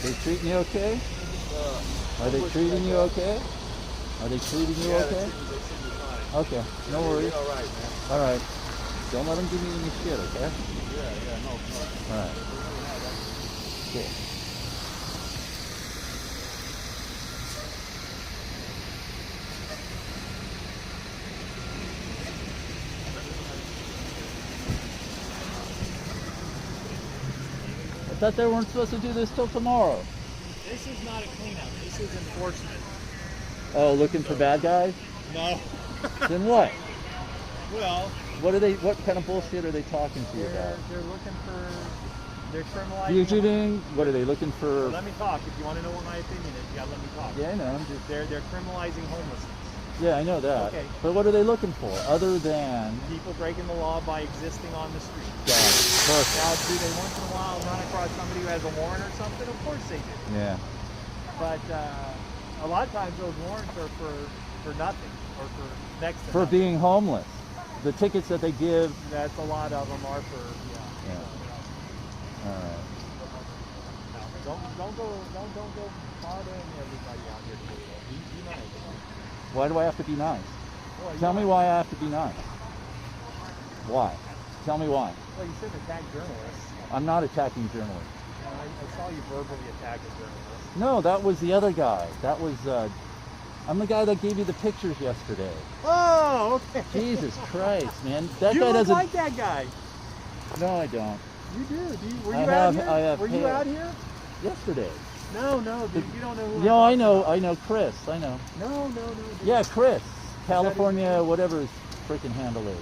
They treating you okay? Are they treating you okay? Are they treating you okay? They seem to be fine. Okay, no worries. All right, man. All right. Don't let them give me any shit, okay? Yeah, no. All right. Cool. I thought they weren't supposed to do this till tomorrow. This is not a cleanup. This is enforcement. Oh, looking for bad guys? No. Then what? Well, What kind of bullshit are they talking to you about? they're looking for, they're criminalizing. Fugiting? What are they looking for? Well, let me talk. If you want to know what my opinion is, you gotta let me talk. Yeah, I know. I'm just... They're criminalizing homelessness. Yeah, I know that. Okay. But what are they looking for other than People breaking the law by existing on the street. God, perfect. Now, do they once in a while run across somebody who has a warrant or something? Of course they do. Yeah. But a lot of times those warrants are for nothing or for next to For nothing. being homeless. The tickets that they give. That's a lot of them are for Yeah. All right. No, don't go bothering everybody out here. Be nice. Why do I have to be nice? Well, Tell me why I have to be nice. Why? Tell me why. Well, you shouldn't attack journalists. I'm not attacking journalists. I saw you verbally attack a journalist. No, that was the other guy. That was, I'm the guy that gave you the pictures yesterday. Oh, okay. Jesus Christ, man. That you guy look doesn't... like that guy. No, I don't. You do. Were you I out have- here? I have Were you hair. out here? Yesterday. No, dude, you don't know who No, I I'm know. talking I know Chris. I know. about. No, dude. Yeah, Chris. California, whatever his freaking handle is.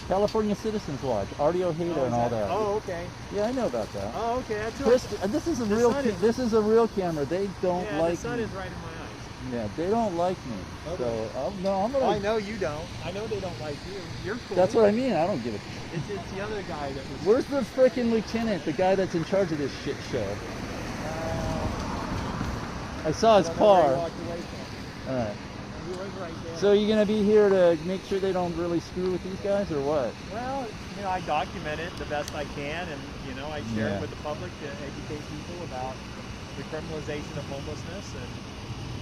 California Citizens Watch. Artie Ojeda and all that. Oh, okay. Yeah, I know about that. Oh, okay. That's Chris, right. this is a The real. sun is- This is a real camera. They don't Yeah, like the sun me. is right in my eyes. Yeah, they don't like me. Okay. So no, I'm gonna. I know you don't. I know they don't like you. You're cool. That's what I mean. I don't give a. It's the other guy that was. Where's the freaking lieutenant? The guy that's in charge of this shit show. I saw his car. All right. He was right there. So you gonna be here to make sure they don't really screw with these guys, or what? Well, I document it the best I can, and I share Yeah. it with the public to educate people about the criminalization of homelessness. And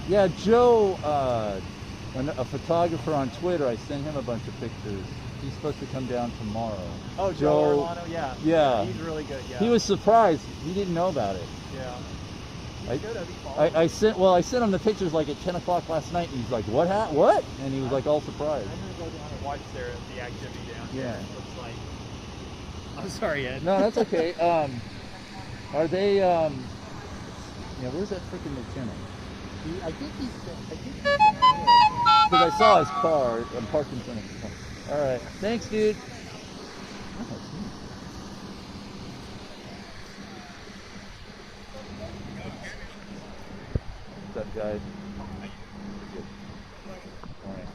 Yeah, Joe, a photographer on Twitter. I sent him a bunch of pictures. He's supposed to come down tomorrow. oh, Joe Orlano, yeah, Yeah. he's really good. Yeah, He was surprised. He didn't know about it. Yeah, I- he's good. He followed. I sent him the pictures like at 10 o'clock last night, and he's like, what? And he was like all surprised. I'm gonna go down and watch the activity down here. Yeah. It looks like. I'm sorry, Ed. No, that's okay. Are they, yeah, where's that freaking lieutenant? I think he's. Because I saw his car. I'm parked in front of his car. All right. Thanks, dude. Oh, what's up, guys? Good. All right.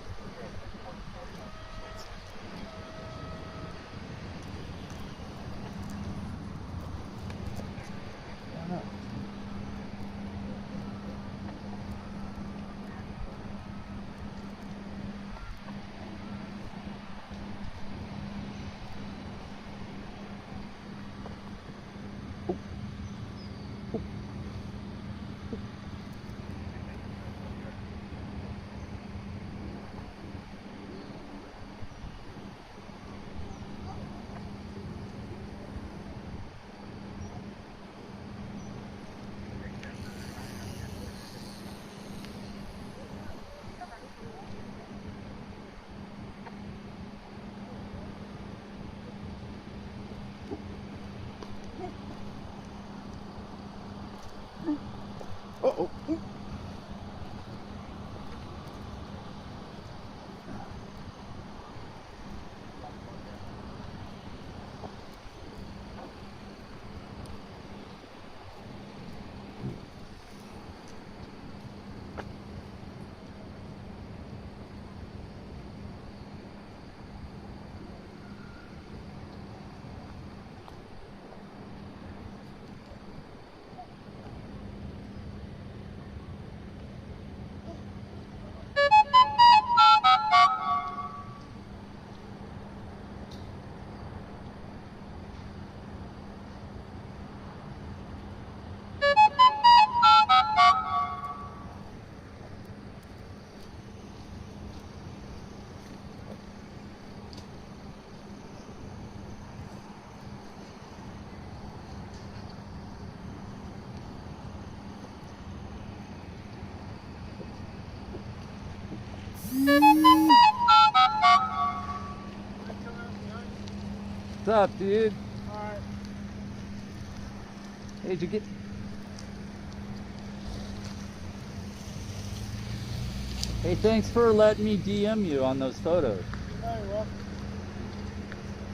I don't know. Uh-oh. What's up, dude? Alright. Hey, did you get... Hey, thanks for letting me DM you on those photos. You're welcome.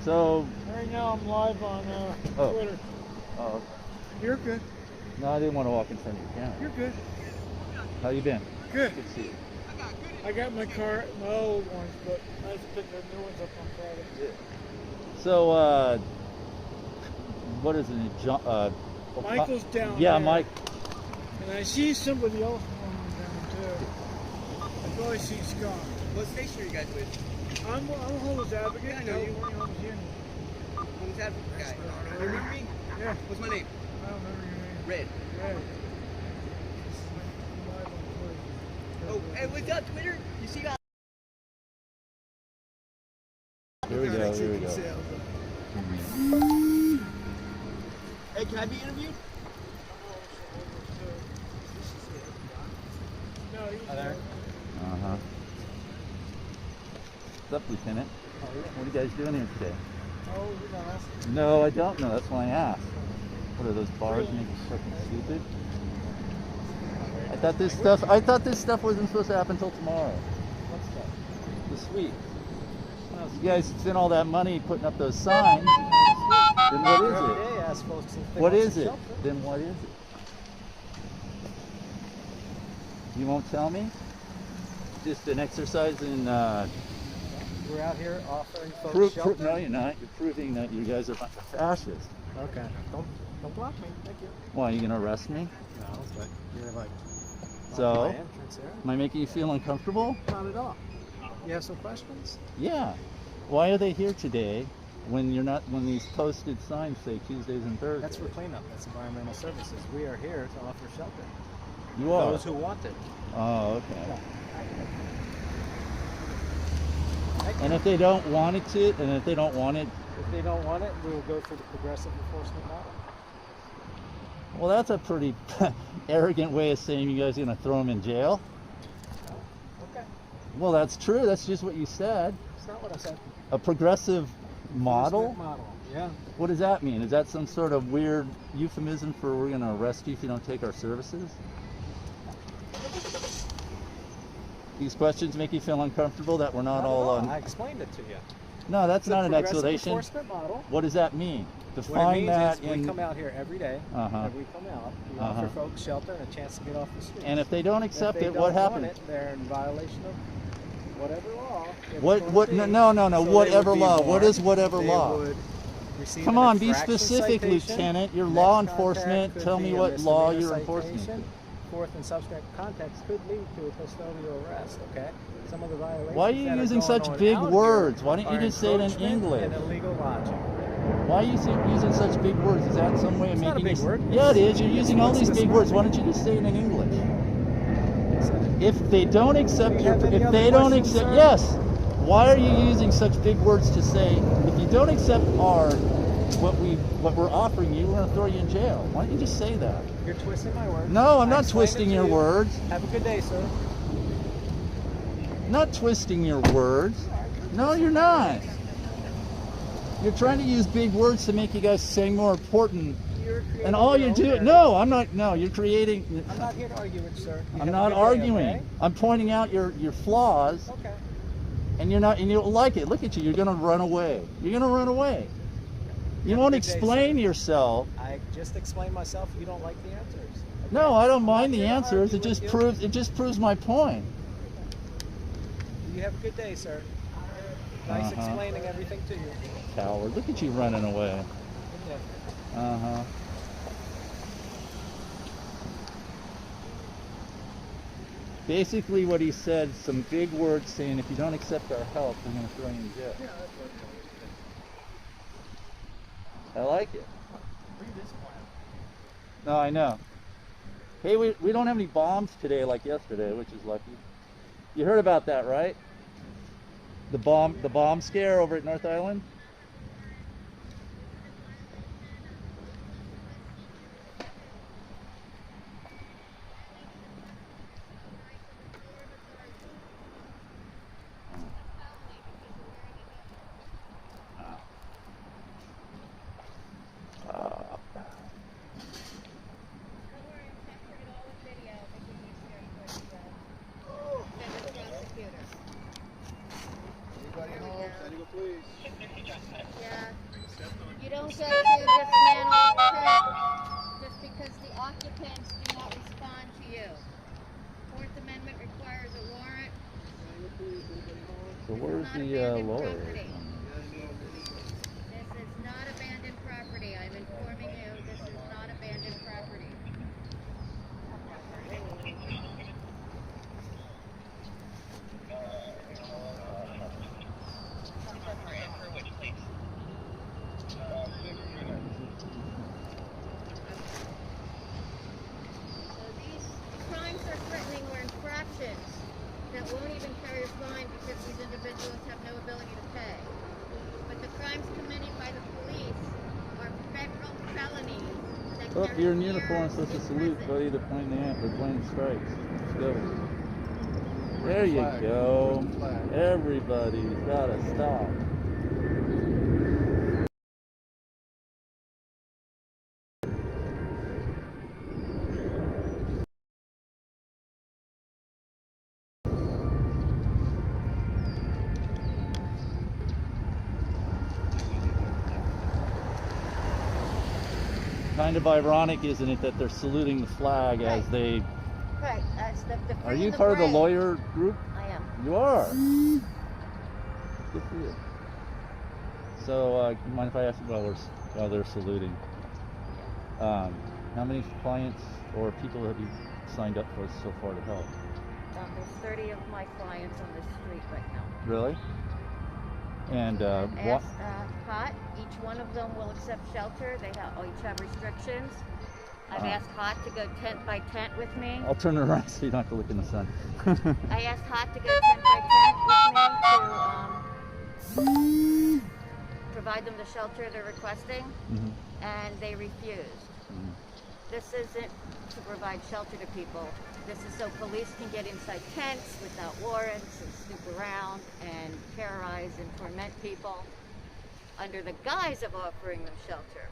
So... Right now I'm live on Twitter. Oh, okay. You're good. No, I didn't want to walk in front of your camera. You're good. How you been? Good. Good to see you. I got my old ones, but I just picked the new ones up on Friday. Yeah. So, what is it? Michael's down Yeah, there. Mike. And I see somebody else down too. I've probably seen Scott. What station are you guys with? I'm a homeless advocate. Yeah, I know you. Homeless union. Homeless advocate guy. You remember me? Yeah. What's my name? I don't remember your name. Red. Red. Oh, hey, what's up, Twitter? You see that? Here we go, here we go. Hey, can I be interviewed? Hi there. Uh-huh. What's up, Lieutenant? What are you guys doing here today? Oh, you know. No, I don't know. That's why I asked. What are those bars making fucking stupid? I thought this stuff wasn't supposed to happen until tomorrow. What's that? This week. You guys spent all that money putting up those signs. Then what is it? What is it? Then what is it? You won't tell me? Just an exercise in We're out here offering folks shelter. no, you're not. You're proving that you guys are a bunch of fascists. Okay. Don't block me. Thank you. Why, are you gonna arrest me? No, but you're like So, my entrance there. am I making you feel uncomfortable? Not at all. You have some questions? Yeah. Why are they here today when you're not? When these posted signs say Tuesdays and Thursdays? That's for cleanup. That's environmental services. We are here to offer shelter. You are. Those who want it. Oh, okay. Yeah. And if they don't want it to, and if they don't want it, If they don't want it, we will go through the progressive enforcement model. well, that's a pretty arrogant way of saying you guys are gonna throw them in jail. Okay. Well, that's true. That's just what you said. It's not what I said. A progressive model. Enforcement model. Yeah. What does that mean? Is that some sort of weird euphemism for we're gonna arrest you if you don't take our services? These questions make you feel uncomfortable that we're not all on. I explained it to you. No, that's It's a not an progressive explanation. enforcement model. What does that mean? What it Define means that is we in. come out here every day. Uh-huh. We come out. We Uh-huh. offer folks shelter and a chance to get off the streets. And if they don't accept if they it, don't what want happens? it, they're in violation of whatever law. What? No. So they Whatever would be law. What warned. is whatever They law? would receive Come an on, be infraction specific, citation. Lieutenant. Your Next law contact enforcement. could Tell be me a what law misdemeanor you're enforcing. citation. Fourth and subsequent context could lead to a custodial arrest. Okay. Some of the violations. Why are you that using going such on big out words? here Why don't you are just say it in encroachment English? And illegal lodging. Why are you using such big words? Is that some way of It's not a making big word. Yeah, it is. You're using all It's these big words. Why describing. don't you just say it in English? If they don't accept Do you your, have any if other they don't questions, accept, sir? yes. Why are you using such big words to say if you don't accept what we're offering you, we're going to throw you in jail? Why don't you just say that? You're twisting my words. No, I'm I not explained it twisting to your you. words. Have a good day, sir. Not twisting your words. No, you're not. You're trying to use big words to make you guys seem more important. You're creating And all your you're own doing, narrative. no, I'm not, no, you're creating, I'm not here to argue with you, sir. You I'm have a not good day, arguing. okay? I'm pointing out your flaws, Okay. and you're not, and you don't like it. Look at you, you're gonna run away. You're gonna run away. You Have a won't good day, explain sir. yourself. I just explained myself. You don't like the answers. Okay? No, I don't I'm mind not the here to answers. argue with you. It just proves my point. You have a good day, sir. Nice Uh-huh. explaining everything to you. Coward, look at you running away. Good day. Uh-huh. Basically what he said, some big words saying if you don't accept our help, we're going to throw you in jail. Yeah, that's what I like it. Read this plan. No, I know. Hey, we don't have any bombs today like yesterday, which is lucky. You heard about that, right? The bomb scare over at North Island? occupants do not respond to you. Fourth Amendment requires a warrant. So This where's is not the abandoned lawyer? property. This is not abandoned property. I'm informing you, this is not abandoned property. So these crimes are threatening or infractions that won't even carry a fine because these individuals have no ability to pay. But the crimes committed by the police are federal felonies that Look, carry you're in uniform, years supposed to in salute, prison. buddy. They're playing they're playing strikes. Let's go. There you go. Everybody's gotta stop. Kind of ironic, isn't it, that they're saluting the flag as they... Right, that's the Are free you and the part of the brave. lawyer group? I am. You are. Good for you. So, you mind if I ask you while they're saluting? How many clients or people have you signed up for so far to help? There's 30 of my clients on this street right now. Really? And what? Hot, each one of them will accept shelter. They each have restrictions. I've Ah. asked Hot to go tent by tent with me. I'll turn it around so you don't have to look in the sun. I asked Hot to go tent by tent with me to provide them the shelter they're requesting, and they refused. This isn't to provide shelter to people. This is so police can get inside tents without warrants and snoop around and terrorize and torment people under the guise of offering them shelter.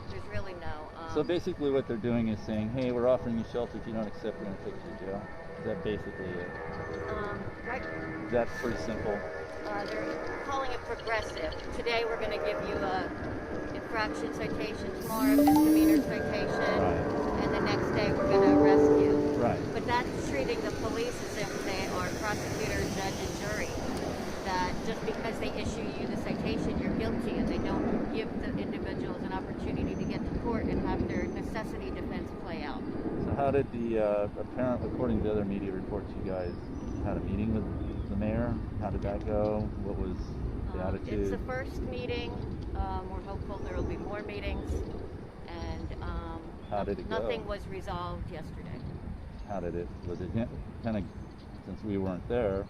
There's really no... So basically what they're doing is saying, hey, we're offering you shelter. If you don't accept, we're going to take you to jail. Is that basically it? Right. That's pretty simple. They're calling it progressive. Today we're going to give you a infraction citation, tomorrow a misdemeanor citation, and the next day we're going to arrest you. Right. But that's treating the police as if they are prosecutor, judge, and jury. That just because they issue you the citation, you're guilty, and they don't give the individuals an opportunity to get to court and have their necessity defense play out. So how did the according to other media reports, you guys had a meeting with the mayor? How did that go? What was the attitude? It's the first meeting. We're hopeful there will be more meetings, and How did it go? nothing was resolved yesterday. How did it? Was it kind of, since we weren't there,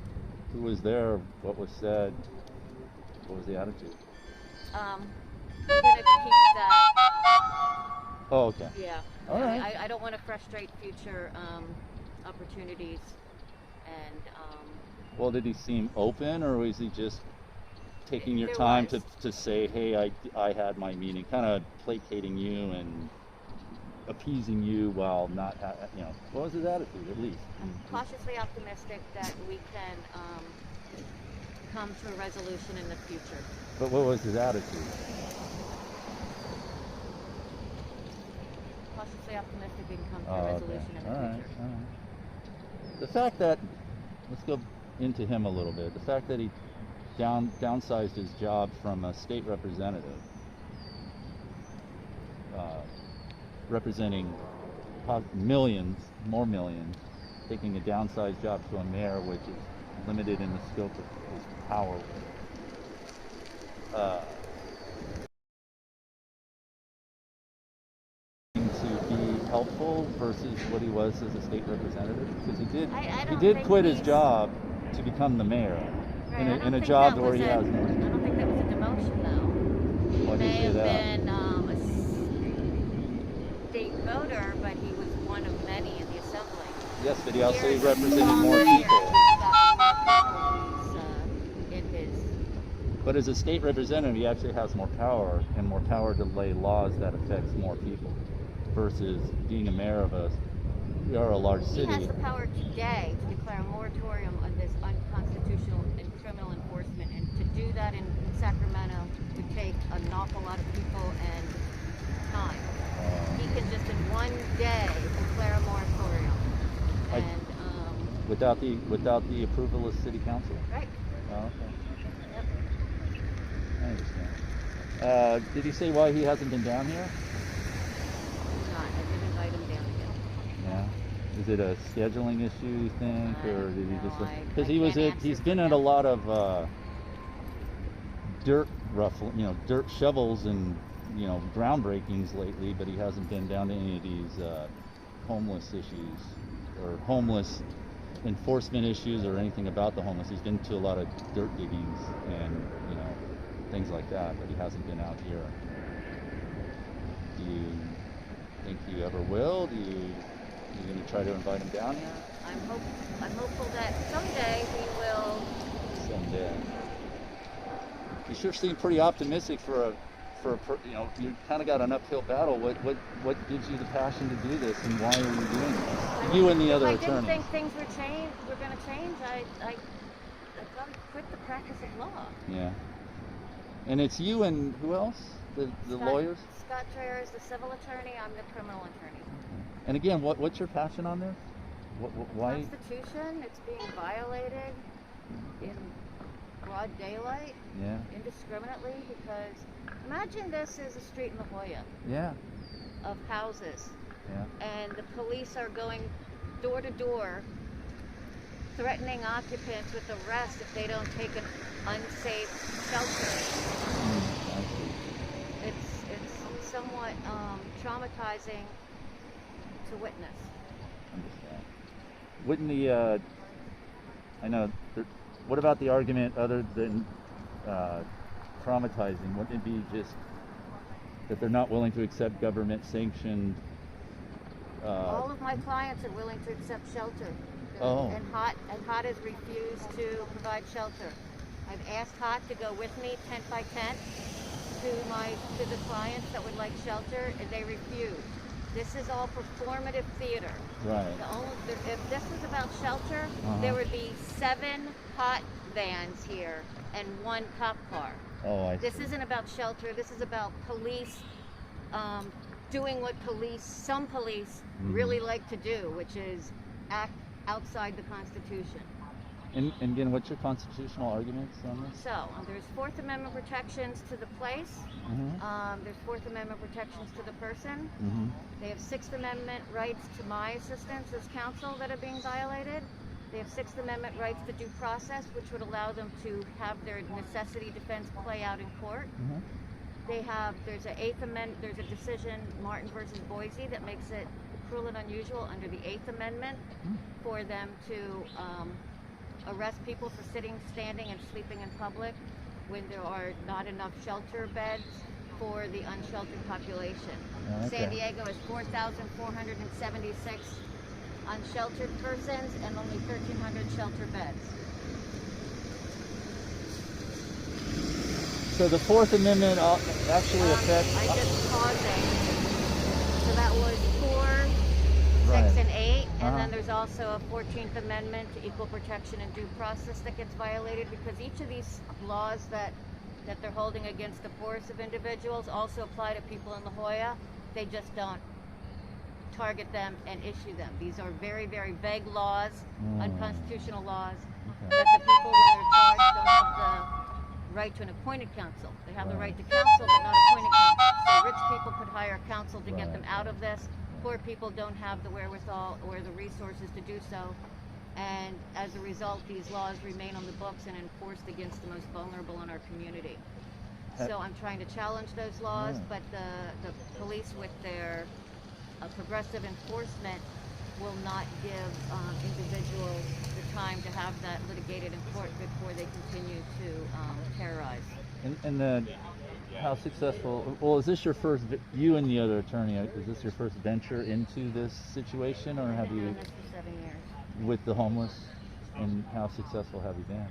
who was there? What was said? What was the attitude? I'm going to keep that. Oh, okay. Yeah. All right. I don't want to frustrate future opportunities. And Well, did he seem open, or was he just taking your There time was. to say, hey, I had my meeting, kind of placating you and appeasing you while not, what was his attitude at least? I'm cautiously optimistic that we can come to a resolution in the future. But what was his attitude? Cautiously optimistic we can come to a resolution in the All right, future. all right. The fact that, let's go into him a little bit, the fact that he downsized his job from a state representative, representing more millions, taking a downsized job to a mayor, which is limited in the scope of his power. To be helpful versus what he was as a state representative, because he I did don't think quit his he's- job to become the mayor Right, in I a don't think job that where was he a- has more. I don't think that was a demotion, though. Why do you May say have that? been a state voter, but he was one of many in the assembly. Yes, but he also Here, represented he's more mayor. people. He's got more people in his. But as a state representative, he actually has more power and more power to lay laws that affects more people, versus being a mayor of a large He city. has the power today to declare a moratorium on this unconstitutional and criminal enforcement, and to do that in Sacramento would take an awful lot of people and time. He can just in one day Without the approval of city council? Right. Oh, okay. Yep. I understand. Did he say why he hasn't been down here? Not. I did invite him down again. Yeah. Is it a scheduling issue, you think, or did he just? Because I he was can't he's answer been for at a him. lot of dirt dirt shovels and groundbreakings lately, but he hasn't been down to any of these homeless issues or homeless enforcement issues or anything about the homeless. He's been to a lot of dirt diggings and things like that, but he hasn't been out here. Do you think you ever will? You gonna try to invite him down here? I'm hopeful that someday he will. Someday. You sure seem pretty optimistic for you kind of got an uphill battle. What gives you the passion to do this, and why are you doing this? You and the other attorneys. If I didn't think things were going to change, I'd probably quit the practice of law. Yeah. And it's you and who else? The lawyers? Scott Trayer is the civil attorney. I'm the criminal attorney. And again, what's your passion on this? Why? Constitution. It's being violated in broad daylight. Yeah. Indiscriminately, because imagine this is a street in La Jolla. Yeah. Of houses. Yeah. And the police are going door to door, threatening occupants with arrest if they don't take an unsafe shelter. It's somewhat traumatizing to witness. Understand. Wouldn't the I know. What about the argument other than traumatizing? Wouldn't it be just that they're not willing to accept government-sanctioned? All of my clients are willing to accept shelter. Oh. And HOT has refused to provide shelter. I've asked HOT to go with me 10 by 10 to the clients that would like shelter, and they refuse. This is all performative theater. Right. If this was about shelter, there would be 7 HOT vans here and 1 cop car. Oh, I see. This isn't about shelter. This is about police doing what some police really like to do, which is act outside the Constitution. And again, what's your constitutional arguments on this? So, there's Fourth Amendment protections to the place. There's Fourth Amendment protections to the person. They have Sixth Amendment rights to my assistance as counsel that are being violated. They have Sixth Amendment rights to due process, which would allow them to have their necessity defense play out in court. There's an Eighth Amendment, there's a decision, Martin versus Boise, that makes it cruel and unusual under the Eighth Amendment for them to arrest people for sitting, standing, and sleeping in public when there are not enough shelter beds for the unsheltered population. Okay. San Diego has 4,476 unsheltered persons and only 1,300 shelter beds. So the Fourth Amendment actually affects... I just pausing. So that was 4, 6, Right. and 8, and then there's also a 14th Amendment to equal protection and due process that gets violated, because each of these laws that they're holding against the poorest of individuals also apply to people in La Jolla. They just don't target them and issue them. These are very, very vague laws, unconstitutional laws, that the people, when they're charged, don't have the right to an appointed counsel. They have the right to counsel, but not appointed counsel. So rich people could hire counsel to get them out of this. Poor people don't have the wherewithal or the resources to do so. And as a result, these laws remain on the books and enforced against the most vulnerable in our community. So I'm trying to challenge those laws, but the police, with their progressive enforcement, will not give individuals the time to have that litigated in court before they continue to terrorize. And then, how successful? Well, is this your first? You and the other attorney, is this your first venture into this situation, or have I've been you doing this for 7 years. with the homeless? And how successful have you been?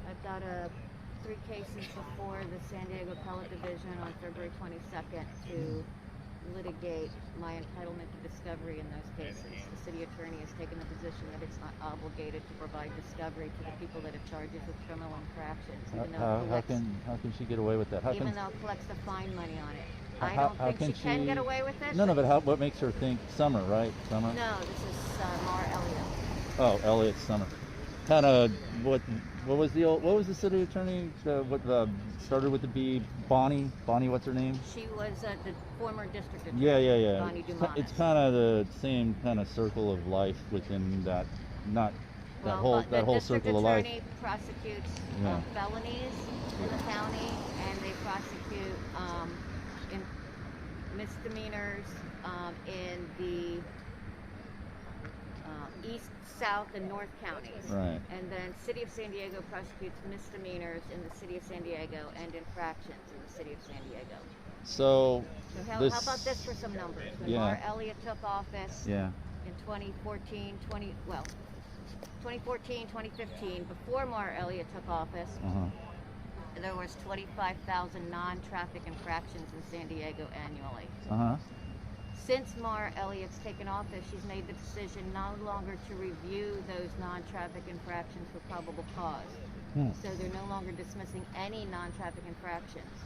I've got 3 cases before the San Diego Appellate Division on February 22nd to litigate my entitlement to discovery in those cases. The city attorney has taken the position that it's not obligated to provide discovery to the people that have charges with criminal infractions, even though How can she get away with that? though it collects the fine money on it. I How don't think she can get away with it. No, but what makes her think Summer, right? Summer? No, this is Mara Elliott. Oh, Elliot Summer. Kind of what was the city attorney? What started with the B? Bonnie. What's her name? She was the former district attorney. Yeah. Bonnie Dumas. It's kind of the same kind of circle of life within that. Not that whole circle of life. The district attorney prosecutes felonies in the county, and they prosecute in misdemeanors in the east, south, and north counties. Right. And then City of San Diego prosecutes misdemeanors in the City of San Diego and infractions in the City of San Diego. So how about this for some numbers? When Maura Elliott took office in 2014, 2015, before Maura Elliott took office, there was 25,000 non-traffic infractions in San Diego annually. Since Maura Elliott's taken office, she's made the decision no longer to review those non-traffic infractions for probable cause. So they're no longer dismissing any non-traffic infractions.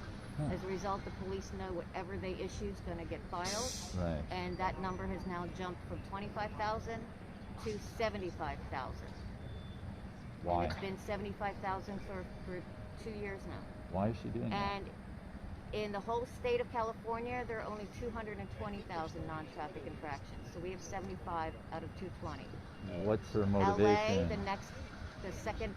As a result, the police know whatever they issue is going to get filed. Right. And that number has now jumped from 25,000 to 75,000. Why? And it's been 75,000 for 2 years now. Why is she doing that? And in the whole state of California, there are only 220,000 non-traffic infractions. So we have 75 out of 220. What's her motivation? LA, the second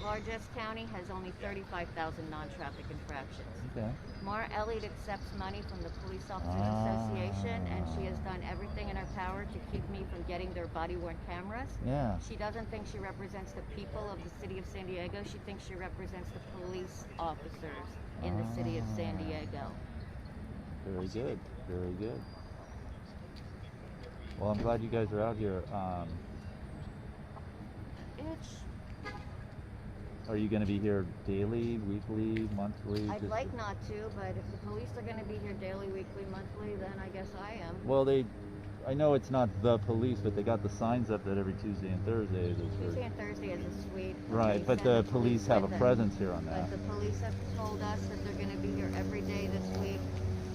largest county, has only 35,000 non-traffic infractions. Okay. Maura Elliott accepts money from the Police Officers Association, and she has done everything in her power to keep me from getting their body-worn cameras. Yeah. She doesn't think she represents the people of the City of San Diego. She thinks she represents the police officers in the City of San Diego. Very good. Very good. Well, I'm glad you guys are out here. Are you going to be here daily, weekly, monthly? I'd like not to, but if the police are going to be here daily, weekly, monthly, then I guess I am. Well, I know it's not the police, but they got the signs up that every Tuesday and Thursday. Tuesday and Thursday is a suite. Right, but the police have a presence here on that. But the police have told us that they're going to be here every day this week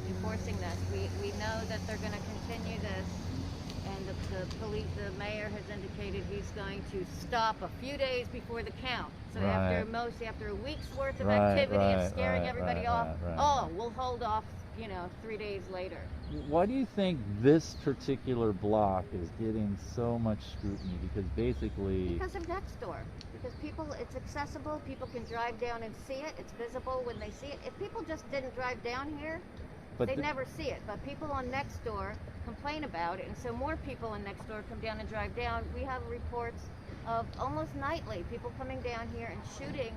enforcing this. We know that they're going to continue this, and the mayor has indicated he's going to stop a few days before the count. So after a week's worth of activity of scaring everybody off, we'll hold off, 3 days later. Why do you think this particular block is getting so much scrutiny? Because because of next door. Because it's accessible, people can drive down and see it, it's visible when they see it. If people just didn't drive down here, they'd never see it. But people on next door complain about it, and so more people on next door come down and drive down. We have reports of almost nightly people coming down here and shooting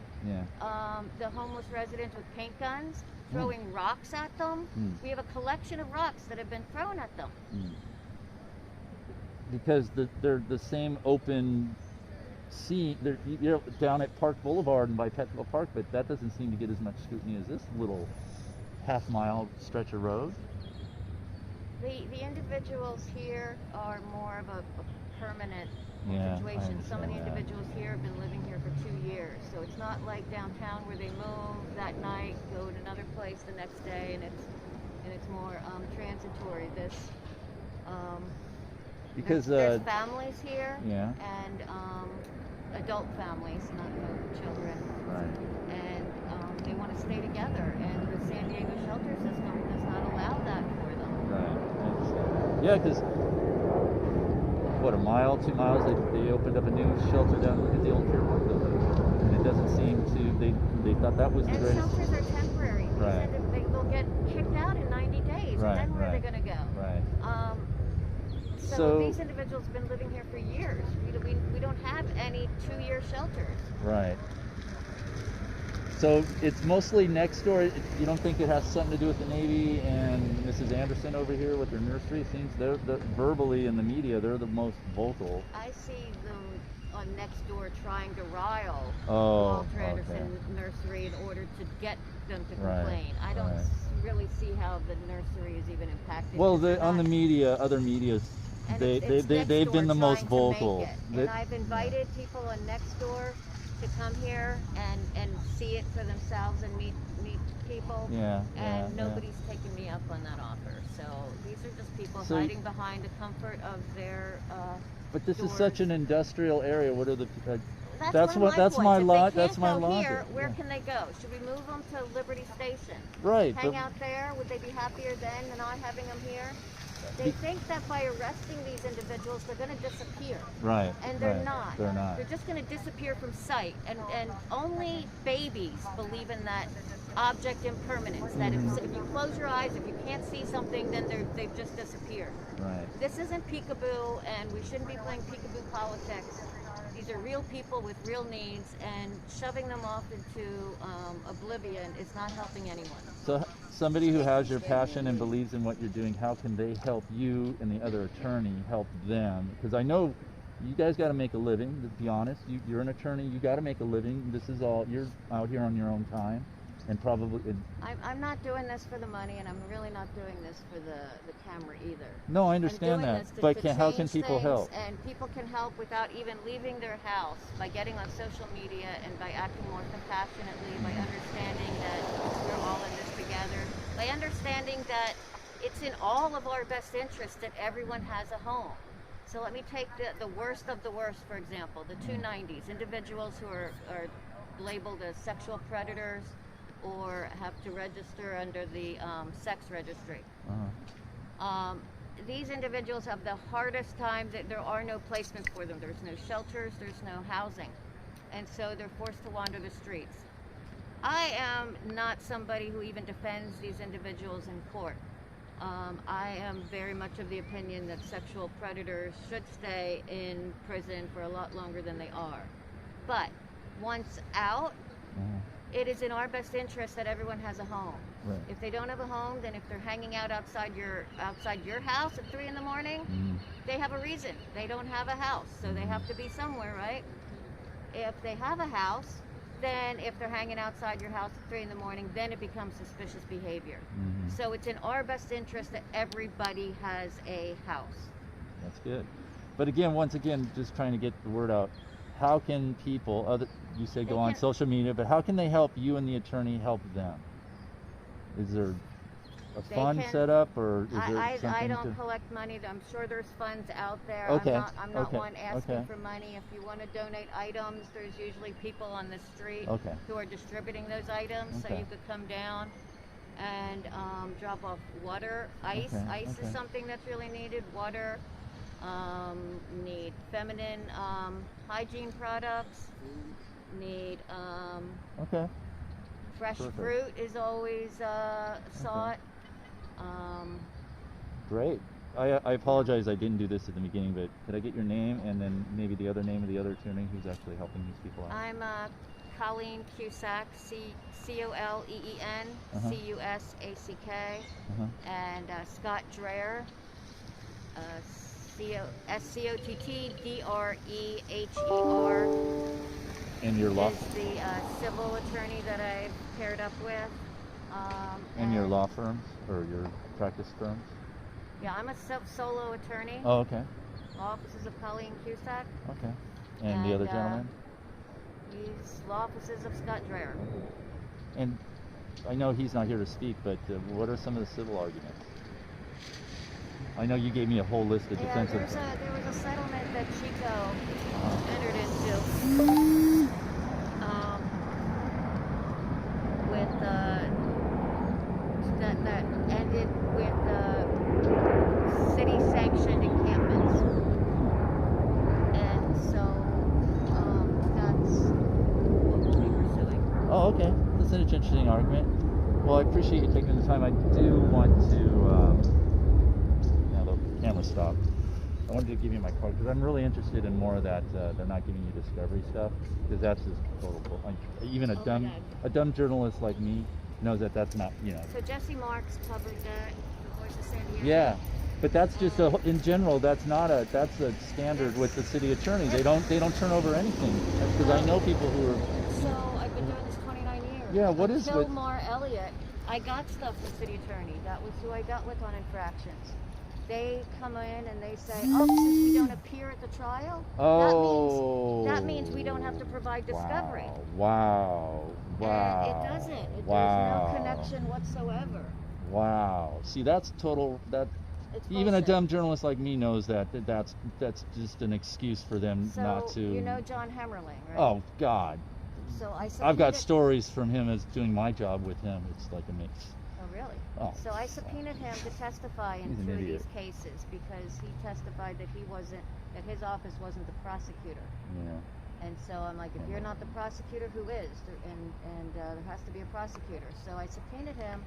the homeless residents with paint guns, throwing rocks at them. We have a collection of rocks that have been thrown at them. Because they're the same open sea. They're down at Park Boulevard and by Petco Park, but that doesn't seem to get as much scrutiny as this little half-mile stretch of road. The individuals here are more of a permanent situation. Some of the individuals here have been living here for 2 years, so it's not like downtown where they move that night, go to another place the next day, and it's more transitory. Because there's families here, and adult families, not children, and they want to stay together, and the San Diego shelter system does not allow that for them. Right. Yeah, because what, a mile, 2 miles, they opened up a new shelter down at the old Fairport building, and it doesn't seem to. They thought that was the greatest. And shelters are temporary. Right. They'll get kicked out in 90 days, and then where are they going to go? Right. So these individuals have been living here for years. We don't have any 2-year shelters. Right. So it's mostly next door. You don't think it has something to do with the Navy and Mrs. Anderson over here with their nursery? Seems they're verbally in the media, they're the most vocal. I see them on next door trying to rile Walter Anderson nursery in order to get them to complain. I don't really see how the nursery is even impacted. Well, on the media, other medias, they've been the most vocal. And I've invited people on next door to come here and see it for themselves and meet people. And nobody's taken me up on that offer. So these are just people hiding behind the comfort of their But this is doors. such an industrial area. What are the? That's one of that's my my points. lot. If they That's can't my go logic. here, where Yeah. can they go? Should we move them to Liberty Station? Right. Hang but- out there? Would they be happier then than not having them here? They think that by arresting these individuals, they're going to disappear. Right. And they're right. not. They're not. They're just going to disappear from sight. And only babies believe in that object impermanence. That if you close your eyes, if you can't see something, then they've just disappeared. Right. This isn't peekaboo, and we shouldn't be playing peekaboo politics. These are real people with real needs, and shoving them off into oblivion is not helping anyone. So somebody who has your passion and believes in what you're doing, how can they help you and the other attorney help them? Because I know you guys got to make a living, to be honest. You're an attorney, you got to make a living. This is all, you're out here on your own time. And probably... I'm not doing this for the money, and I'm really not doing this for the camera either. No, I understand that. But how can people help? And people can help without even leaving their house, by getting on social media and by acting more compassionately, by understanding that we're all in this together, by understanding that it's in all of our best interest that everyone has a home. So let me take the worst of the worst, for example, the 290s, individuals who are labeled as sexual predators, or have to register under the sex registry. These individuals have the hardest time. That there are no placements for them. There's no shelters, there's no housing. And so they're forced to wander the streets. I am not somebody who even defends these individuals in court. I am very much of the opinion that sexual predators should stay in prison for a lot longer than they are. But once out, it is in our best interest that everyone has a home. Right. If they don't have a home, then if they're hanging out outside your house at 3 in the morning, they have a reason. They don't have a house, so they have to be somewhere, right? If they have a house, then if they're hanging outside your house at 3 in the morning, then it becomes suspicious behavior. So it's in our best interest that everybody has a house. That's good. But again, once again, just trying to get the word out. How can people, you say go on social media, but how can they help you and the attorney help them? Is there a fund set up, or is there something I don't collect money. I'm sure there's funds out there. Okay. I'm not one asking for money. If you want to donate items, there's usually people on the street who are distributing those items. So you could come down and drop off water, ice. Ice is something that's really needed. Water. Need feminine hygiene products, need fresh fruit is always sought. Great. I apologize I didn't do this at the beginning, but could I get your name and then maybe the other name of the other attorney who's actually helping these people out? I'm COLLEEN CUSACK, COLLEEN CUSACK, and Scott Dreher, SCOTTDREHER. And your law? Is the civil attorney that I've paired up with. And your law firms or your practice firms? Yeah, I'm a solo attorney. Oh, okay. Law offices of COLLEEN CUSACK. Okay. And the other gentleman? He's law offices of Scott Dreher. And I know he's not here to speak, but what are some of the civil arguments? I know you gave me a whole list of defensive... There was a settlement that Chico entered into with that ended with city-sanctioned encampments, and so that's what we'll be pursuing. Oh, okay. That's an interesting argument. Well, I appreciate you taking the time. I do want to... camera stop. I wanted to give you my card because I'm really interested in more of that. They're not giving you discovery stuff, because that's just total bull. Even a dumb journalist like me knows that that's not, you know. So Jesse Marks covered that, the Voice of San Diego. Yeah, but that's just in general. That's a standard with the city attorney. They don't turn over anything, because I know people who are. So I've been doing this 29 years. Yeah, what is Until with Mar Elliott, I got stuff from city attorney. That was who I dealt with on infractions. They come in and they say, oh, since we don't appear at the trial, that means we don't have to provide discovery. Wow. And it doesn't. There's no connection whatsoever. Wow. See, that's total, even a bullshit. dumb journalist like me knows that's just an excuse for them So, not to. you know John Hemmerling, right? Oh God, So I I've got subpoenaed- stories from him as doing my job with him. It's like a mix. Oh, really? Oh. So I subpoenaed him to testify in He's an 2 of idiot. these cases because he testified that that his office wasn't the prosecutor. Yeah. And so I'm like, if you're not the prosecutor, who is? And there has to be a prosecutor. So I subpoenaed him.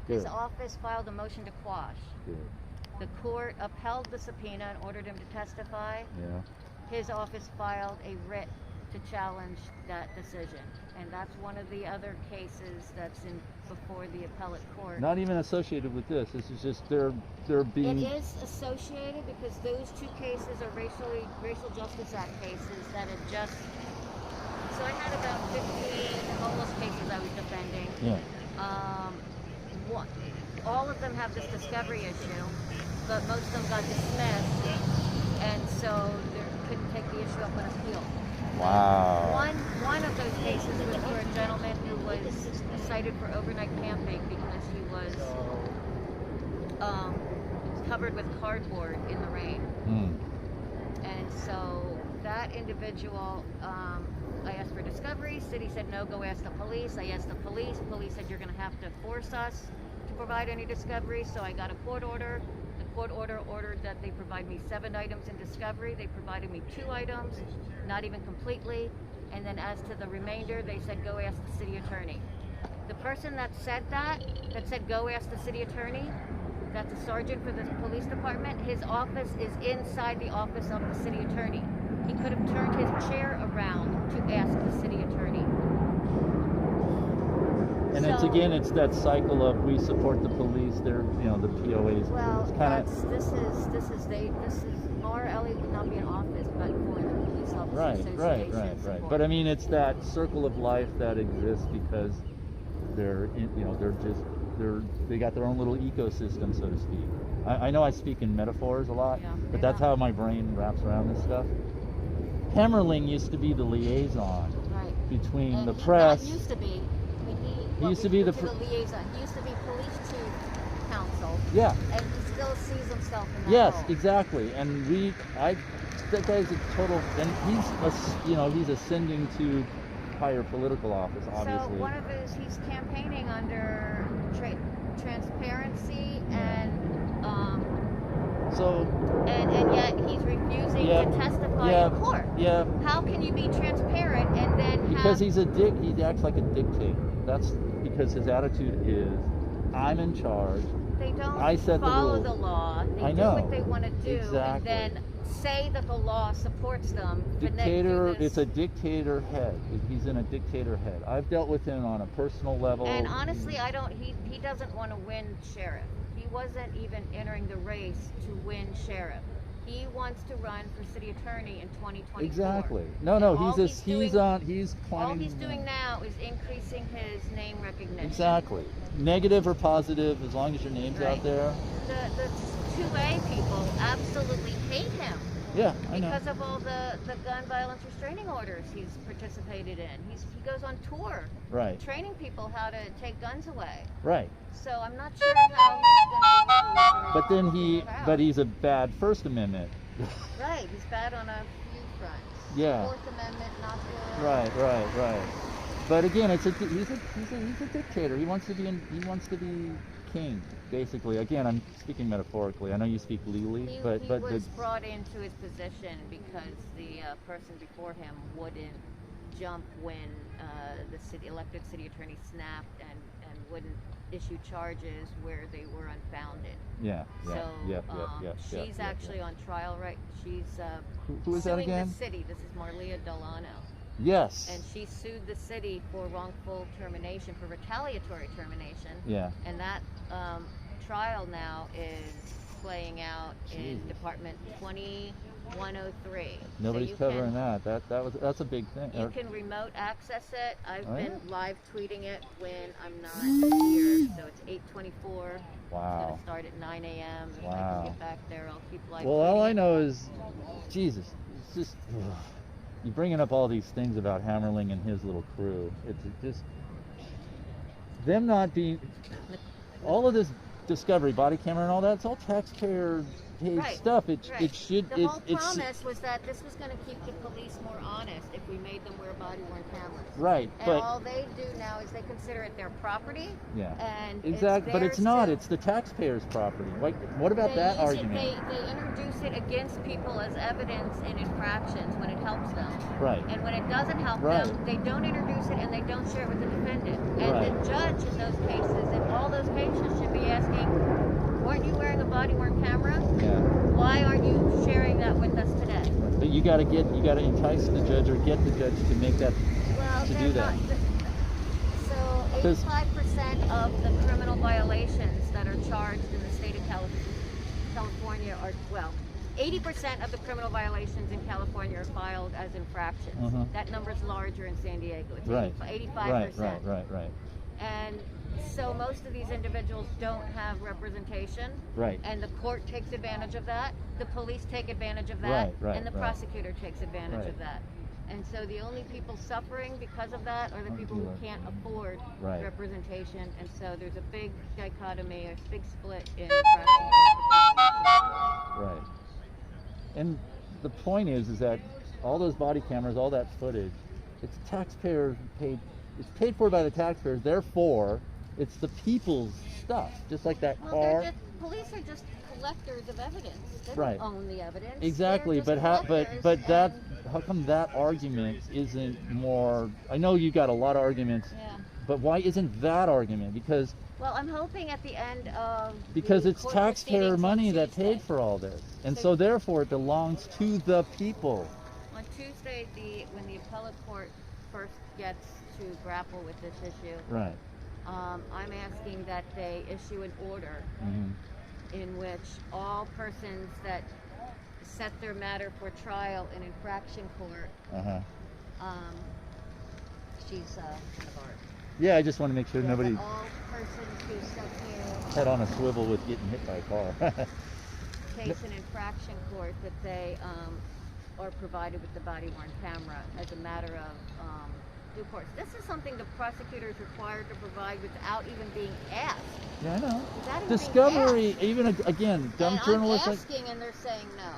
His Good. office filed a motion to quash. Good. The court upheld the subpoena and ordered him to testify. Yeah. His office filed a writ to challenge that decision. And that's one of the other cases that's in before the appellate court. Not even associated with this. This is just they're being. It is associated because those 2 cases are Racial Justice Act cases that had just. So I had about 15 homeless cases I was defending. Yeah. All of them have this discovery issue, but most of them got dismissed, and so they couldn't take the issue up on appeal. Wow. One of those cases was for a gentleman who was cited for overnight camping because he was covered with cardboard in the rain. And so that individual, I asked for discovery. City said no, go ask the police. I asked the police. Police said you're going to have to force us to provide any discovery. So I got a court order. The court order ordered that they provide me 7 items in discovery. They provided me 2 items, not even completely. And then as to the remainder, they said go ask the city attorney. The person that said go ask the city attorney, that's a sergeant for the police department. His office is inside the office of the city attorney. He could have turned his chair around to ask the city attorney. And it's that cycle of we support the police. They're the POAs. Well, It's kinda, this is RLE would not be an office, but for the police officers association. right. But I mean, it's that circle of life that exists because they got their own little ecosystem, so to speak. I know I speak in metaphors a lot, but that's how my brain wraps around this stuff. Hemmerling used to be the liaison between the press. Not used to be. He used to be the liaison. He used to be police chief counsel. Yeah. And he still sees himself in that Yes, role. exactly. And that guy's a total, and he's ascending to higher political office, obviously. So he's campaigning under transparency and yet he's refusing to testify in court. Yeah. How can you be transparent and then because he acts like a dictator. That's because his attitude is, I'm in charge. They don't I set follow the rules. law. They do what they want to do and then say that the law supports them. Dictator, it's a dictator head. He's in a dictator head. I've dealt with him on a personal level. And honestly, he doesn't want to win sheriff. He wasn't even entering the race to win sheriff. He wants to run for city attorney in 2024. Exactly. No, he's climbing. All he's doing now is increasing his name recognition. Exactly. Negative or positive, as long as your name's out there. The 2A people absolutely hate him. Yeah, I know. Because of all the gun violence restraining orders he's participated in. He goes on tour, training people how to take guns away. Right. So I'm not sure how he's going to be. But he's a bad First Amendment. Right, he's bad on a few fronts. Yeah. Fourth Amendment, not good. Right. But again, he's a dictator. He wants to be king, basically. Again, I'm speaking metaphorically. I know you speak legally, He but was brought into his position because the person before him wouldn't jump when the elected city attorney snapped and wouldn't issue charges where they were unfounded. She's actually on trial, right? She's who is that again? The city. This is Marlia Delano. Yes. And she sued the city for wrongful termination, for retaliatory termination. Yeah. And that trial now is playing out in Department 2103. Nobody's covering that. That's a big thing. You can remote access it. I've been live tweeting it when I'm not here. So it's 8:24. Wow. It's going to start at 9 a.m. If I can get back there, I'll keep live tweeting. Well, all I know is, Jesus, it's just, you're bringing up all these things about Hemmerling and his little crew. It's just, them not being, all of this discovery, body camera and all that, it's all taxpayer paid stuff. It should. The whole promise was that this was going to keep the police more honest if we made them wear body-worn cameras. Right, and but all they do now is they consider it their property. Yeah. And exactly, but it's not. To, it's the taxpayers' property. What about that argument? They introduce it against people as evidence in infractions when it helps them. Right. And when it doesn't help them, they don't introduce it and they don't share it with the defendant. And the judge in those cases, in all those cases, should be asking, weren't you wearing a body-worn camera? Yeah. Why aren't you sharing that with us today? But you got to entice the judge or get the judge to make that, to do that. So 85% of the criminal violations that are charged in the state of California are, 80% of the criminal violations in California are filed as infractions. That number is larger in San Diego. It's 85%. Right. And so most of these individuals don't have representation. Right. And the court takes advantage of that. The police take advantage of that. And the prosecutor takes advantage of that. And so the only people suffering because of that are the people who can't afford representation. And so there's a big dichotomy, a big split in Right. And the point is that all those body cameras, all that footage, it's taxpayer paid. It's paid for by the taxpayers. Therefore, it's the people's stuff. Just like that car. Police are just collectors of evidence. They don't own the evidence. Exactly, but how come that argument isn't more? I know you got a lot of arguments, but why isn't that argument? Because I'm hoping at the end of because it's taxpayer money that paid for all this, and so therefore it belongs to the people. On Tuesday, when the appellate court first gets to grapple with this issue, I'm asking that they issue an order in which all persons that set their matter for trial in infraction court, she's yeah, I just want to make sure nobody all persons who set their head on a swivel with getting hit by a car. case in infraction court, that they are provided with the body-worn camera as a matter of due course. This is something the prosecutor is required to provide without even being asked. Yeah, I know. Discovery, even again, dumb journalists. I'm asking and they're saying no.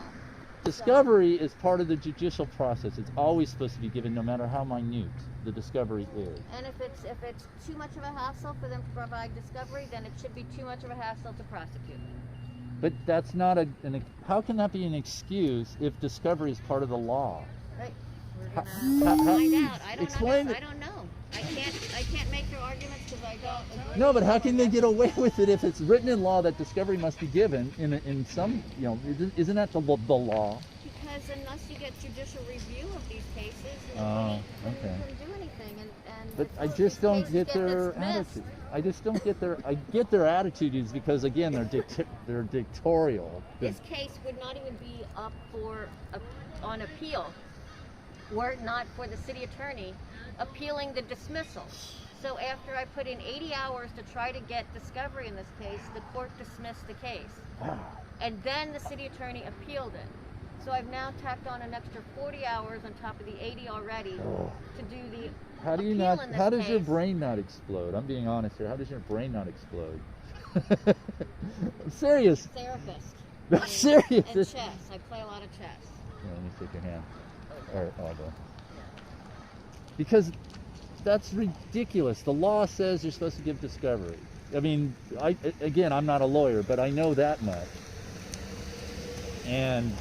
Discovery is part of the judicial process. It's always supposed to be given, no matter how minute the discovery is. And if it's too much of a hassle for them to provide discovery, then it should be too much of a hassle to prosecute. But that's not how can that be an excuse if discovery is part of the law? Right. We're gonna find out. I don't know. I can't make their arguments because I don't agree. No, but how can they get away with it if it's written in law that discovery must be given in some, isn't that the law? Because unless you get judicial review of these cases, you couldn't do anything. But I just don't get their attitude. I just don't get I get their attitude is because again they're dictatorial. This case would not even be up on appeal were it not for the city attorney appealing the dismissal. So after I put in 80 hours to try to get discovery in this case, the court dismissed the case. Wow. And then the city attorney appealed it. So I've now tacked on an extra 40 hours on top of the 80 already to do the how does your brain not explode? I'm being honest here. How does your brain not explode? I'm serious. Therapist. I'm serious. And chess. I play a lot of chess. Yeah, let me take your hand. All right, I'll go. Because that's ridiculous. The law says you're supposed to give discovery. I mean, I'm not a lawyer, but I know that much. And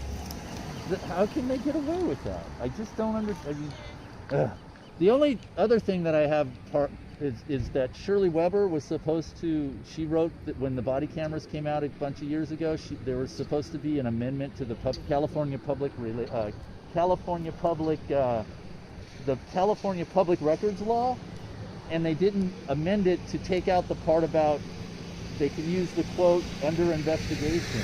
how can they get away with that? I just don't understand. The only other thing that I have is that Shirley Weber was supposed to. She wrote that when the body cameras came out a bunch of years ago, there was supposed to be an amendment to the California Public Records Law, and they didn't amend it to take out the part about they could use the quote under investigation.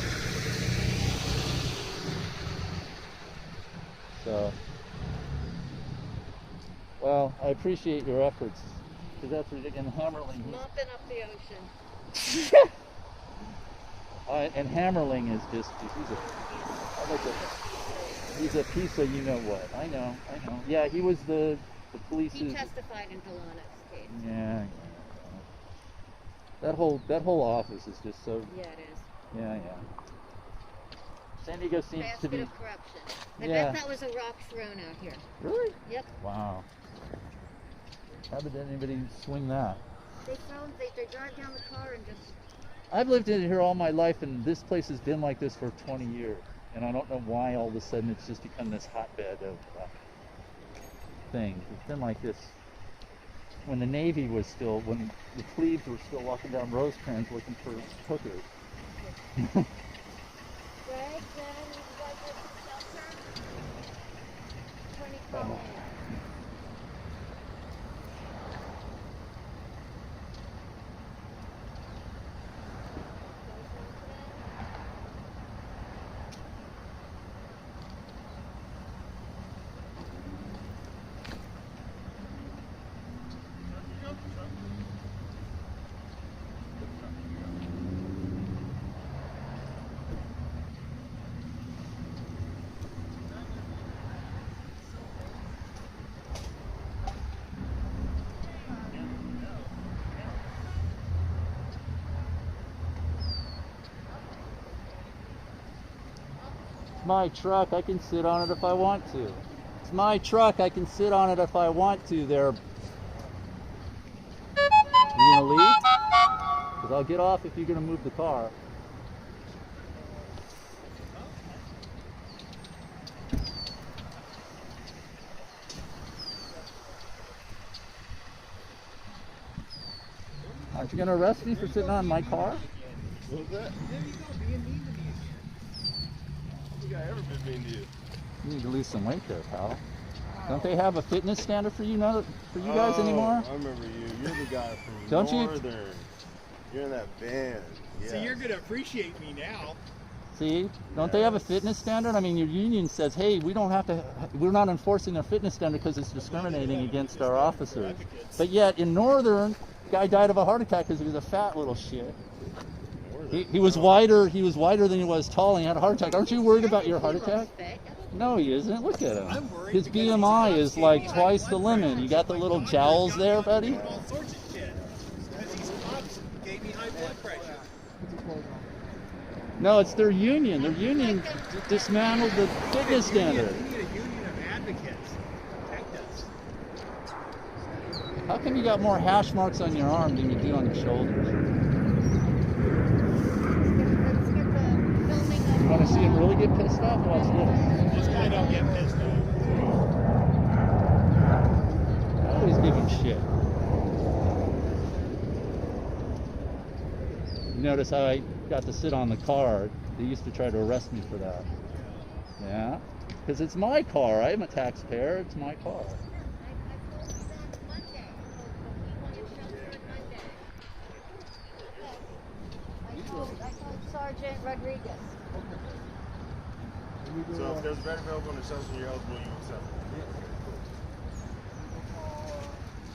So, well, I appreciate your efforts, because that's ridiculous. And Hammerling, mopping up the ocean. And Hammerling is just he's a piece of you-know-what. I know. Yeah, he was the police's... He testified in Delano's case. Yeah. That whole office is just so. Yeah, it is. Yeah. San Diego seems to Basket be. of corruption. I Yeah. bet that was a rock thrown out here. Really? Yep. Wow. How did anybody swing that? They drive down the car and just. I've lived in here all my life, and this place has been like this for 20 years. And I don't know why all of a sudden it's just become this hotbed of things. It's been like this when the Navy was still, when the plebes were still walking down Rosecrans looking for hookers. Greg, you guys have shelter? 24 minutes. It's my truck, I can sit on it if I want to. It's my truck, I can sit on it if I want to. There. You gonna leave? Because I'll get off if you're gonna move the car. Aren't you gonna arrest me for sitting on my car? What was that? There you go, being mean to me again. I don't think I ever been mean to you. You need to lose some weight there, pal. Don't they have a fitness standard for you guys anymore? I remember you. You're the guy from Don't you- Northern. You're in that band. Yeah. So you're gonna appreciate me now. See, don't they have a fitness standard? I mean, your union says, hey, we're not enforcing their fitness standard because it's discriminating against our officers. But yet in Northern, guy died of a heart attack because he was a fat little shit. He was wider than he was tall, and he had a heart attack. Aren't you worried about your heart attack? No, he isn't. Look at him. His BMI is like twice the limit. You got the little jowls there, buddy? All sorts of shit. Because these cops gave me high blood pressure. No, it's their union. Their union dismantled the fitness standard. We need a union of advocates to protect us. How come you got more hash marks on your arm than you do on your shoulders? Let's get the filming of. You want to see him really get pissed off? Watch this. This guy don't get pissed off. I always give him shit. You notice how I got to sit on the car? They used to try to arrest me for that. Yeah? Because it's my car. I'm a taxpayer. It's my car. I told you that Monday. We wanted shelter on Monday. I told Sergeant Rodriguez. So if there's a bed available in the shelter in your house, will you accept it?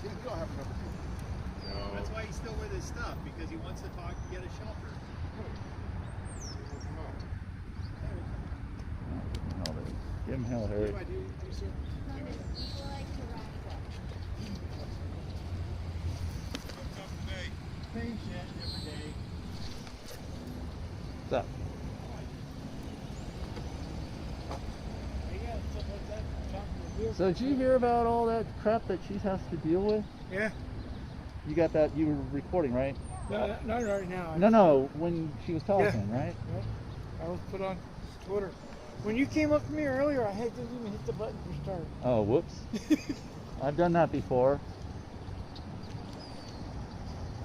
You don't have enough. No. That's why he's still with his stuff, because he wants to talk to get a shelter. No, give him hell, Harry. Same shit, different day. What's up? So did you hear about all that crap that she has to deal with? Yeah. You got that? You were recording, right? No, not right now. No, when she was talking, right? I was put on Twitter. When you came up to me earlier, I didn't even hit the button for start. Oh, whoops. I've done that before.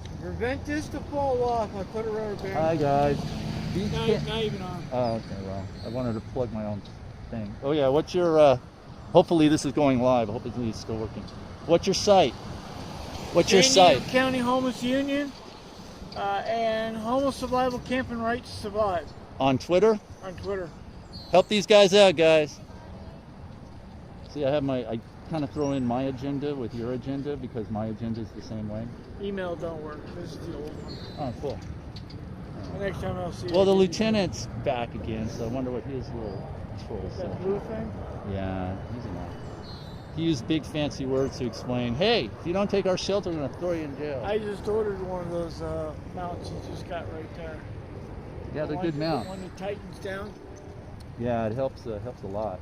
To prevent this to fall off, I put a rubber band. Hi, guys. You Not can't- even on. Oh, okay, well, I wanted to plug my own thing. Oh, yeah, what's your, hopefully this is going live. Hopefully it's still working. What's your site? What's your San Diego site? County Homeless Union and Homeless Survival Camping Rights Survive On Twitter? on Twitter. Help these guys out, guys. See, I kind of throw in my agenda with your agenda because my agenda is the same way. Email don't work. This is the old one. Oh, cool. The next time I'll see you. Well, the lieutenant's back again, so I wonder what his little troll That said. blue thing? Yeah, he's a nice. He used big fancy words to explain, hey, if you don't take our shelter, we're gonna throw you in jail. I just ordered one of those mounts you just got right there. Yeah, they're good mount. One that tightens down. Yeah, it helps a lot.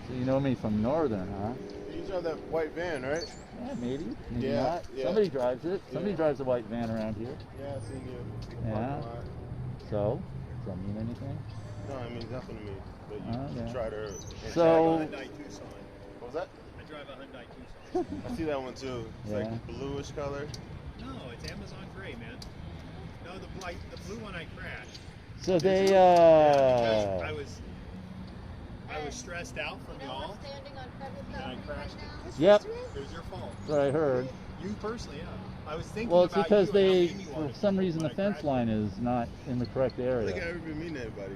So you know me from Northern, huh? You drive that white van, right? Yeah, maybe not. Yeah. Somebody drives it. Somebody drives a white van around here. Yeah, I seen you. Yeah. So, does that mean anything? No, I mean nothing to me. But you Okay. try to. So, Hyundai Tucson. What was that? I drive a Hyundai Tucson. I see that one too. It's Yeah. like bluish color. No, it's Amazon gray, man. No, the blue one I crashed. so they Because I was stressed out from You know y'all. what's standing on federal And I property right crashed now? Yep, It was your fault. that's what I heard. You personally, yeah. I was thinking Well, it's about because you and how they, mean you for wanted some to be reason, the when I fence crashed. line is not in the correct I don't think I area. ever been mean to anybody.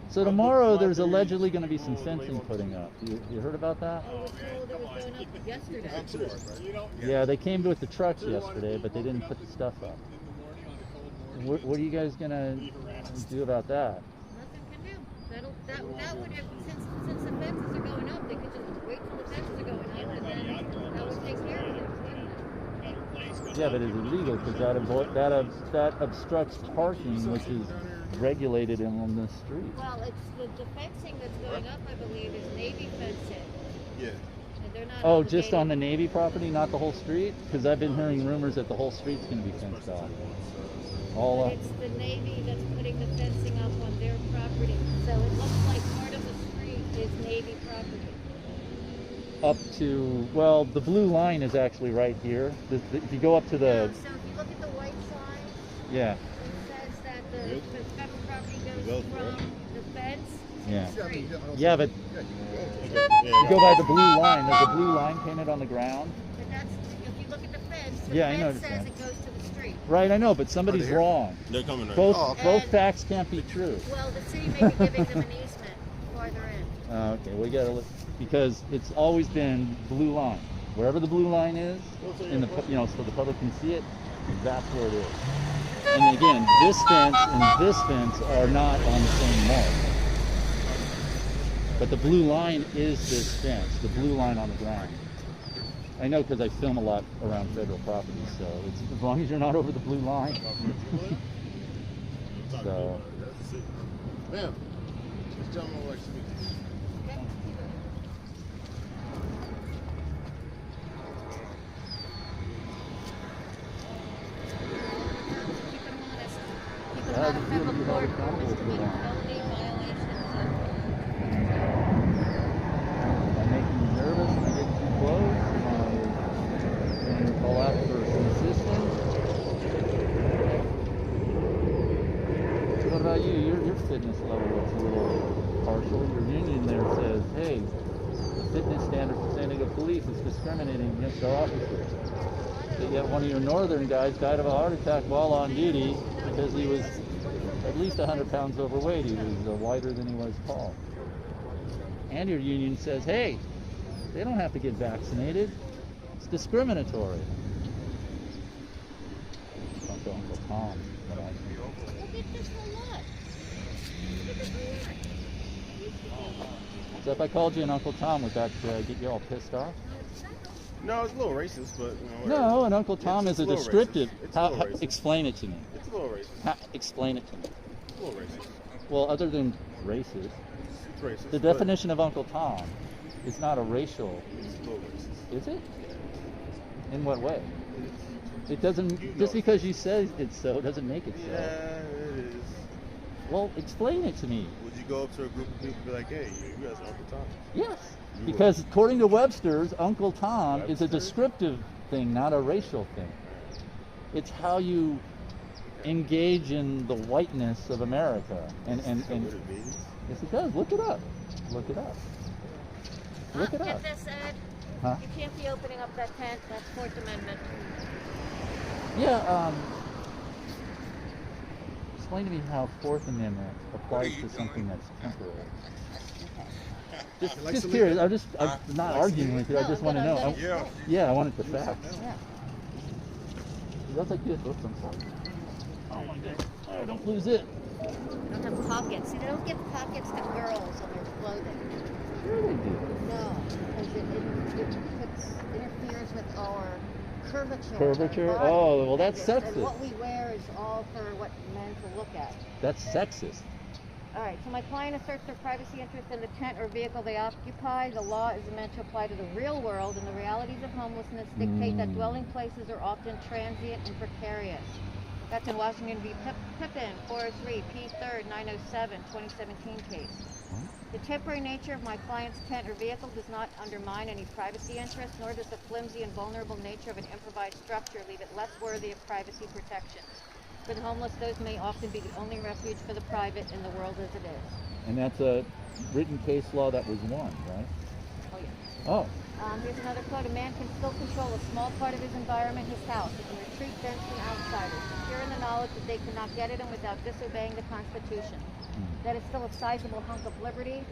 So tomorrow there's allegedly going to be some fencing putting up. You heard about that? I was told it was going up yesterday. I'm serious. You don't Yeah, they came with the trucks yesterday, but they didn't put the stuff up. in the morning on the cold morning. What are you guys going to do about that? Nothing can do. That would have, since the fences are going up, they could just wait till the fences are going up and then that would take care of it. Yeah, but it's illegal because that obstructs parking, which is regulated on the street. Well, it's the fencing that's going up, I believe, is Navy fencing. Yeah. And they're not Oh, just obligated- on the Navy property, not the whole street? Because I've been hearing rumors that the whole street's going to be fenced off. All But up. it's the Navy that's putting the fencing up on their property. So it looks like part of the street is Navy property. Up to, well, the blue line is actually right here. If you go up to No, the, so if you look at the white sign, yeah, it says that the Good. federal property You goes go for it. from the fence to Yeah. the street. yeah, but Yeah, you go by the blue line. There's a blue line painted on the ground. But that's, if you look at the fence, the Yeah, I fence noticed says that. it goes to the street. Right, I know, but somebody's here? wrong. They're coming right Both now. both And- facts can't be true. Well, the city may be giving them an easement farther in. Okay, we gotta look because it's always been blue line. Wherever the blue line is, in the so the public can see it, that's where it is. And again, this fence and this fence are not on the same mark. But the blue line is this fence, the blue line on the ground. I know because I film a lot around federal property, so it's, as long as you're not over the blue line. So, Ma'am, this gentleman would like to meet you. Okay? Keep them honest. Keep them Yeah, out of you federal feel court held for accountable for misdemeanor that. felony violations of I'm making you nervous when I get too close. I'm going to call out for some assistance. What about you? Your fitness level looks a little partial. Your union there says, hey, the fitness standard for San Diego police is discriminating against our officers. But yet one of your northern guys died of a heart attack while on duty because he was at least 100 pounds overweight. He was wider than he was tall. And your union says, hey, they don't have to get vaccinated. It's discriminatory. Uncle Tom. Look at this a lot. Look at this a lot. So if I called you an Uncle Tom, would that get you all pissed off? No, it's a little racist, but you know. No, an Uncle Tom It's is a little descriptive. racist. It's a little racist. Explain it to me. It's a little racist. Explain it to me. It's a little racist. Well, other than racist, It's racist. the but definition of Uncle Tom is not a racial, It's a little racist. is it? In what way? It doesn't, just because you say it's so, doesn't make it Yeah, so. it is. Well, explain it to me. Would you go up to a group of people and be like, hey, you guys are Uncle Tom? Yes. You Because according to Webster's, Uncle Tom is a Webster? descriptive thing, not a racial thing. It's how you engage in the whiteness of America. And Is that what it means? yes, it does. Look it up. Look it up. Look it up. Get this, Ed. Huh? You can't be opening up that tent. That's Fourth Amendment. Yeah, explain to me how Fourth Amendment applies to something that's temporary. Just curious. I'm not arguing with you. I just want to know. Yeah, I wanted the facts. Yeah. That's like this. Oops, I'm sorry. Oh my God. Oh, don't lose it. They don't have pockets. See, they don't give pockets to girls on their clothing. Sure they do. No, because it interferes with our curvature. Curvature? Of our body. Oh, well, that's And sexist. what we wear is all for what men to look at. That's sexist. All right, so my client asserts their privacy interest in the tent or vehicle they occupy. The law is meant to apply to the real world, and the realities of homelessness dictate that dwelling places are often transient and precarious. That's in Washington v. Pippin, 403, P3rd, 907, 2017 case. The temporary nature of my client's tent or vehicle does not undermine any privacy interest, nor does the flimsy and vulnerable nature of an improvised structure leave it less worthy of privacy protection. For the homeless, those may often be the only refuge for the private in the world as it is. And that's a written case law that was won, right? Oh, yeah. Oh. Here's another quote. A man can still control a small part of his environment, his house. He can retreat thence from outsiders, secure in the knowledge that they cannot get at him without disobeying the Constitution. That is still a sizable hunk of liberty,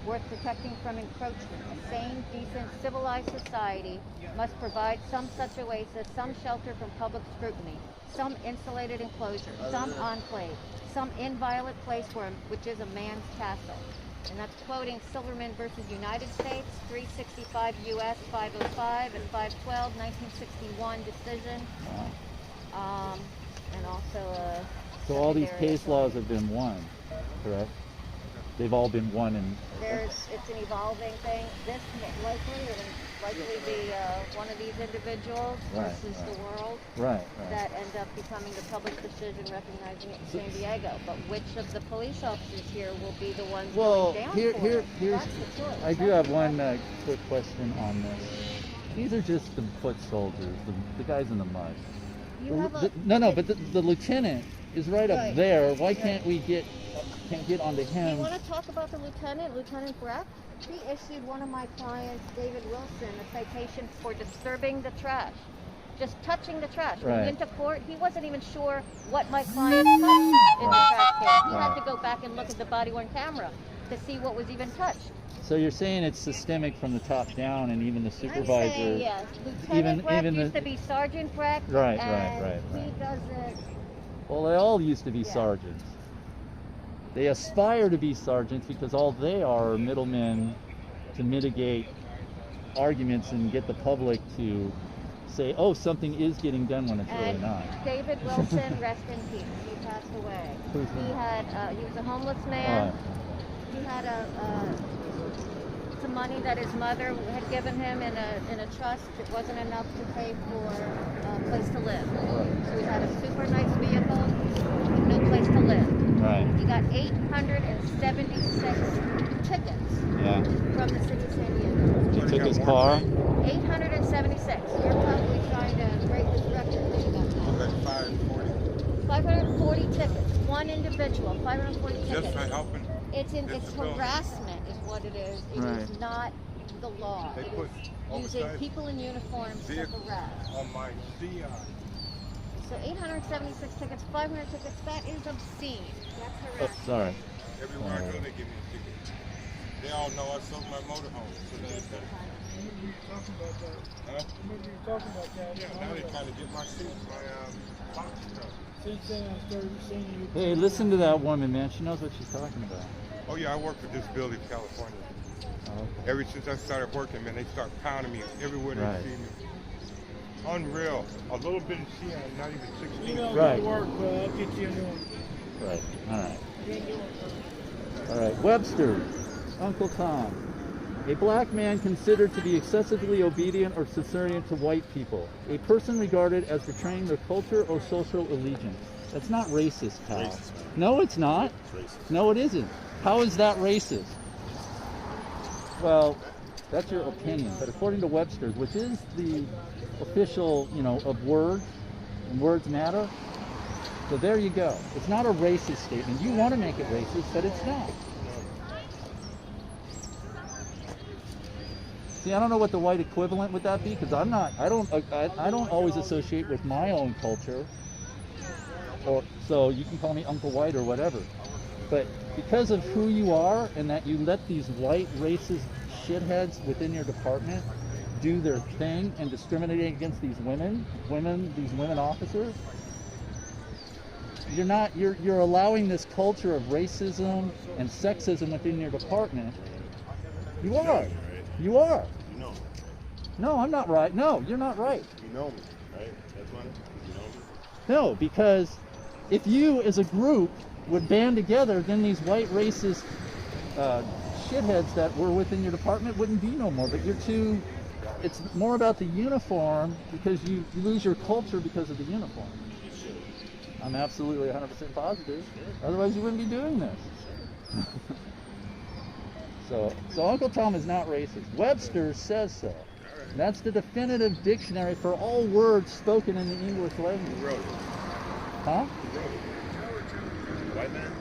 worth protecting from encroachment. A sane, decent, civilized society must provide some such oasis, some shelter from public scrutiny, some insulated enclosure, some enclave, some inviolate place which is a man's castle. And that's quoting Silverman versus United States, 365 U.S. 505 and 512, 1961 decision. And also so all these case laws have been won, correct? They've all been won, and it's an evolving thing. This likely be one of these individuals versus the world that end up becoming the public decision recognizing it in San Diego. But which of the police officers here will be the ones going down for it? Here's That's the choice. I do have one quick question on this. These are just the foot soldiers, the guys in the mud. But the lieutenant is right up there. Why can't we get onto him? You want to talk about the lieutenant, Lieutenant Breck? He issued one of my clients, David Wilson, a citation for disturbing the trash. Just touching the trash. When he went into court, he wasn't even sure what my client touched in the trash can. He had to go back and look at the body-worn camera to see what was even touched. So you're saying it's systemic from the top down, and even the supervisor. I'm saying, yes. Lieutenant Breck used to be Sergeant Breck. Right. He doesn't. Well, they all used to be sergeants. They aspire to be sergeants because all they are middlemen to mitigate arguments and get the public to say, oh, something is getting done when it's really not. David Wilson, rest in peace. He passed away. He was a homeless man. He had some money that his mother had given him in a trust. It wasn't enough to pay for a place to live. So he had a super nice vehicle with no place to live. Right. He got 876 tickets from the city of San Diego. He took his car? 876. You're probably trying to break this record that you got now. 540 tickets. One individual. 540 tickets. Just for helping. It's harassment is what it is. It is not the law. They it put is using people in uniforms to harass. On my CI. So 876 tickets, 500 tickets, that is obscene. That's harassment. Oh, sorry. Everywhere I go, they give me a ticket. They all know I sold my motorhome. So Talking about that. Huh? Remember you talking about that? Yeah, now they're trying to get my seat, my box truck. Since then, I started seeing you. Hey, listen to that woman, man. She knows what she's talking about. Oh yeah, I work for Disability California. Oh, okay. Ever since I started working, man, they start pounding me everywhere they see me. Unreal. A little bit of CI, not even 16. You know, Right. work, I'll get you a new one. Right. All right. Webster, Uncle Tom. A black man considered to be excessively obedient or subservient to white people. A person regarded as betraying their culture or social allegiance. That's not racist, pal. Racist, man. No, it's not. It's racist. No, it isn't. How is that racist? Well, that's your opinion. But according to Webster's, which is the official, of words, and words matter. So there you go. It's not a racist statement. You want to make it racist, but it's not. See, I don't know what the white equivalent would that be, because I don't always associate with my own culture. Or so you can call me Uncle White or whatever. But because of who you are and that you let these white racist shitheads within your department do their thing and discriminate against these women officers, you're allowing this culture of racism and sexism within your department. You are. You are. You know me. No, I'm not right. No, you're not right. You know me, right? That's why you know me. No, because if you as a group would band together, then these white racist shitheads that were within your department wouldn't be no more. But you're too, it's more about the uniform, because you lose your culture because of the uniform. I'm absolutely 100% positive. Otherwise you wouldn't be doing this. So Uncle Tom is not racist. Webster says so. That's the definitive dictionary for all words spoken in the English language. Who wrote it? Huh? Who wrote it? White man?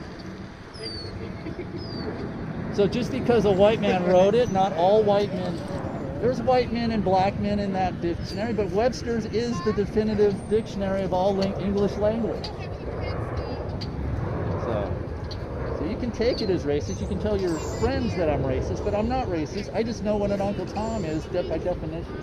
So just because a white man wrote it, not all white men. There's white men and black men in that dictionary, but Webster's is the definitive dictionary of all English language. So you can take it as racist. You can tell your friends that I'm racist, but I'm not racist. I just know what an Uncle Tom is by definition.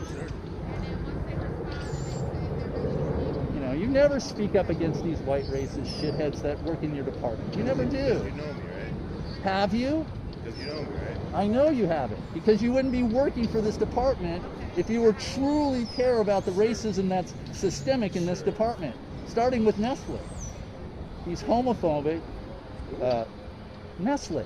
You know, you never speak up against these white racist shitheads that work in your department. You never do. You know me, right? Have you? Because you know me, right? I know you haven't, because you wouldn't be working for this department if you were truly care about the racism that's systemic in this department, starting with Nestle. He's homophobic. Nestle,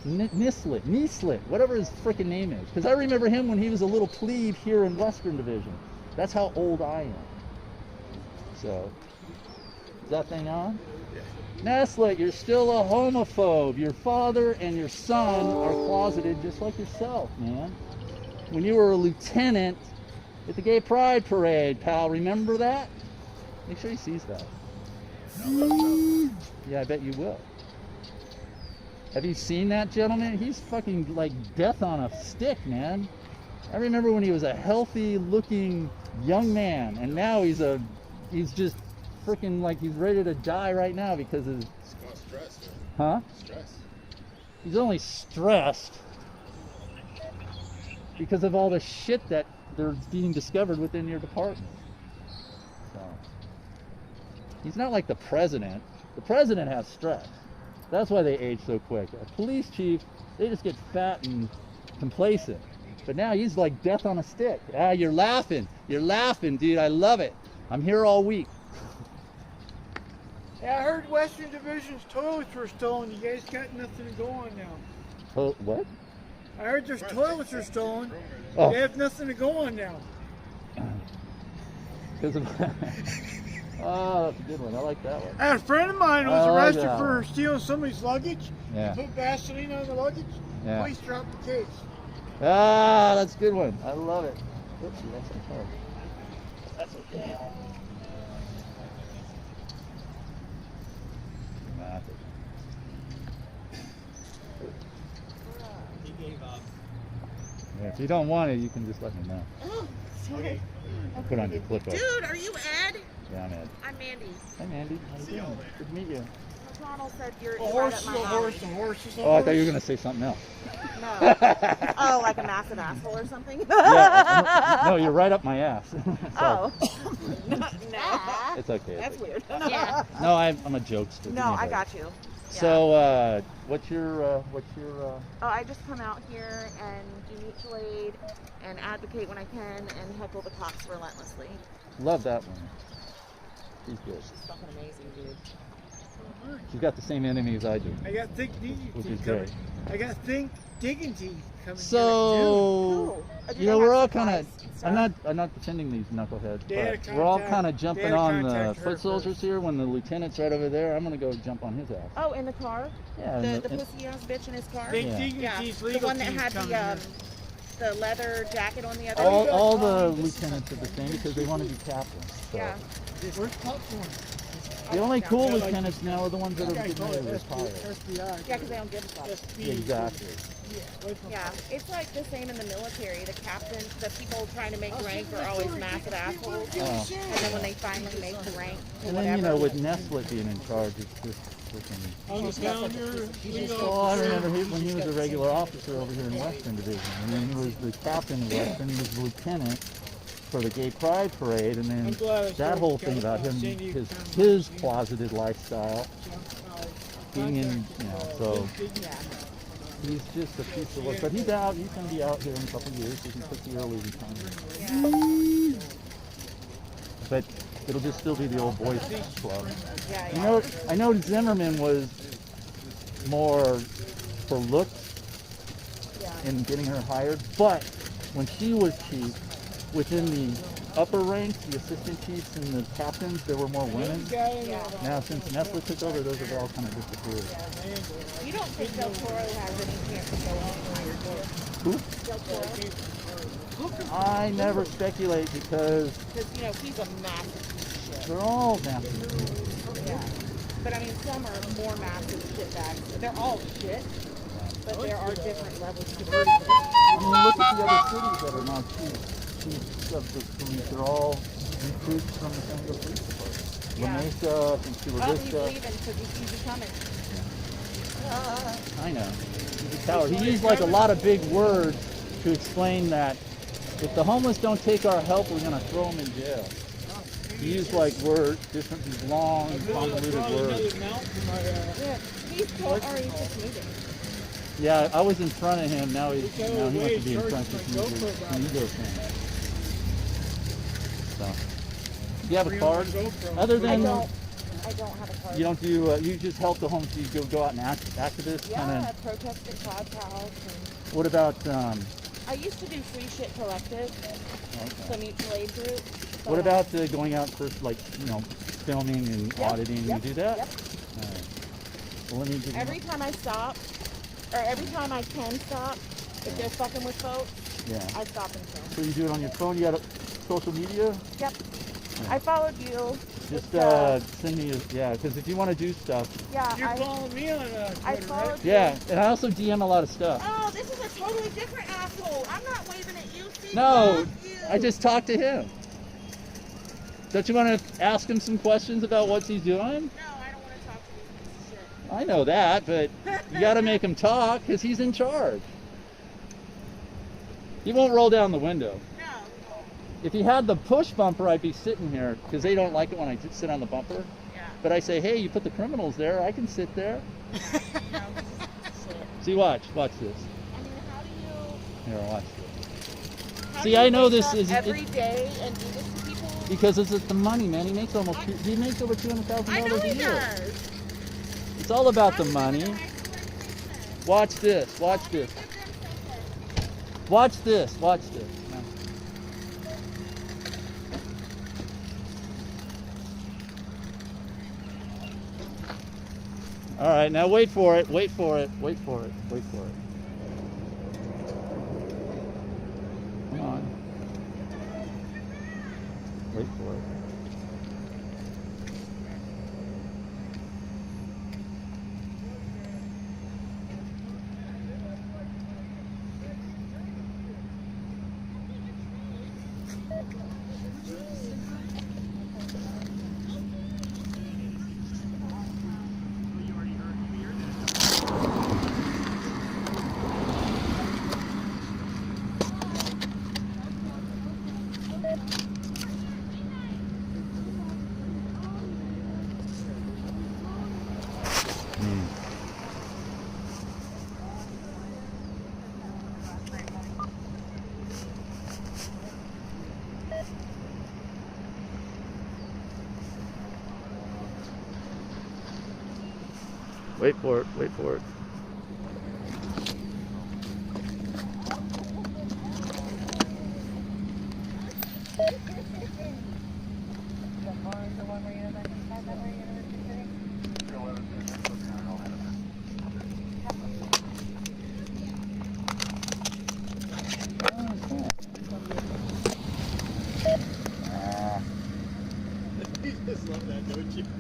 Nislet, whatever his freaking name is. Because I remember him when he was a little plebe here in Western Division. That's how old I am. So, is that thing on? Yeah. Nestle, you're still a homophobe. Your father and your son are closeted just like yourself, man. When you were a lieutenant at the Gay Pride Parade, pal, remember that? Make sure he sees that. Yeah, I bet you will. Have you seen that gentleman? He's fucking like death on a stick, man. I remember when he was a healthy looking young man, and now he's just freaking like he's ready to die right now because of Stress, man. Huh? Stress. He's only stressed because of all the shit that they're being discovered within your department. So he's not like the president. The president has stress. That's why they age so quick. A police chief, they just get fat and complacent. But now he's like death on a stick. Ah, you're laughing. You're laughing, dude. I love it. I'm here all week. Yeah, I heard Western Division's toilets were stolen. You guys got nothing to go on now. Oh, what? I heard their toilets are stolen. Oh. They have nothing to go on now. Because of oh, that's a good one. I like that one. I had a friend of mine who was I like arrested that for one. stealing somebody's luggage. Yeah. He put Vaseline on the luggage. Yeah. Police dropped the case. Ah, that's a good one. I love it. Oopsie, that's okay. That's okay. He gave up. Yeah, if you don't want it, you can just let me know. Oh, sorry. I'll put on your clip. Dude, are you Ed? Yeah, I'm Ed. I'm Mandy. Hi, Mandy. How you doing? Good to meet you. McConnell said you're A right horse up is my a horse, alley. a horse is a Oh, horse. I thought you were going to say something else. No. Oh, like a massive asshole or something? Yeah, no, you're right up my ass. Oh. No. It's okay. That's it's okay. weird. Yeah. No, I'm a jokester. No, I got you. So, what's your Oh, I just come out here and do mutual aid and advocate when I can and heckle the cops relentlessly. love that one. She's good. She's fucking amazing, dude. She's got the same enemies I do. I got thick digging Which teeth is coming. great. I got thick digging teeth coming. So, Cool. you know, we're all kind of. I'm not defending these knuckleheads, They had but a we're all contact- kind of they jumping had a on the contact her foot soldiers first. here. When the lieutenant's right over there, I'm gonna go jump on his ass. Oh, in the car? Yeah. The pussy ass bitch in his car? Thick Yeah. digging Yeah, teeth, the legal one that teeth had coming the leather jacket on the other. all the lieutenants are the same because they want to be captains. So. Yeah. here. Where's popcorn? The only Yeah. cool Yeah, like- lieutenants now are the ones that are Guy getting called ready it to retire. FBI. Yeah, because they don't give a fuck. SPD. Exactly. Yeah, it's like the same in the military. The captains, the people trying to make rank are always massive assholes. Oh. And then when they finally make the rank, or And then, you know, whatever, with Nestle being in charge, it's just On the calendar. Oh, I remember when he was a regular officer over here in Western Division. And then he was the captain of Western, he was the lieutenant for the Gay Pride Parade, and then that whole thing about him, his closeted lifestyle, being in, you know, so he's just a piece of work. But he's out, he's going to be out here in a couple of years, so he took the early retirement. But it'll just still be the old boys club. You know, I know Zimmerman was more for looks in getting her hired, but when she was chief, within the upper ranks, the assistant chiefs and the captains, there were more women. Now, since Nessler took over, those have all kind of disappeared. You don't think Del Toro has any chance of going on your board? Who? Del Toro? I never speculate because you know, he's a massive piece of shit. they're all massive. Yeah. But I mean, some are more massive shitbags. They're all shit, but there are different levels to it. I mean, look at the other cities that are now chiefs of the police. They're all recruits from the San Diego Police Department. La Mesa, from Chula Vista. Oh, he's leaving because he sees you coming. I know. He's a coward. He used like a lot of big words to explain that if the homeless don't take our help, we're going to throw them in jail. He used like words, different, these long, convoluted words. Yeah, he's told, or he's just moving. Yeah, I was in front of him. Now he wants to be in front of his ego thing. So, do you have a card? Other than I don't have a card. you don't do. You just help the homeless. You go out and activist. Yeah, protest at Cloud's house. And what about? I used to do Free Shit Collective, the mutual aid group. What about going out for like filming and auditing? You do that? Yep. All right. Well, let me give you every time I stop, or every time I can stop, if they're fucking with folks, I stop and film. So you do it on your phone? You got social media? Yep. I followed you. Just send me because if you want to do stuff. Yeah. You're following me on Twitter, I followed you. Yeah, and I also DM a lot of stuff. Oh, this is a totally different asshole. I'm not waving at you. See, no, I just talked to him. Don't you want to ask him some questions about what he's doing? No, I don't want to talk to you. Shit. I know that, but you got to make him talk because he's in charge. He won't roll down the window. No. If he had the push bumper, I'd be sitting here because they don't like it when I sit on the bumper. Yeah. But I say, hey, you put the criminals there, I can sit there. See, watch this. I mean, how do you... Here, watch this. How See, do I you know wake this up is every day and do this to people? Because it's the money, man. He makes over $200,000 I know a he year. does. It's all about the money. Watch this. Watch this. Watch this. Watch this. All right, now wait for it. Wait for it. Wait for it. Wait for it. Come on. Wait for it. Wait for it, wait for it.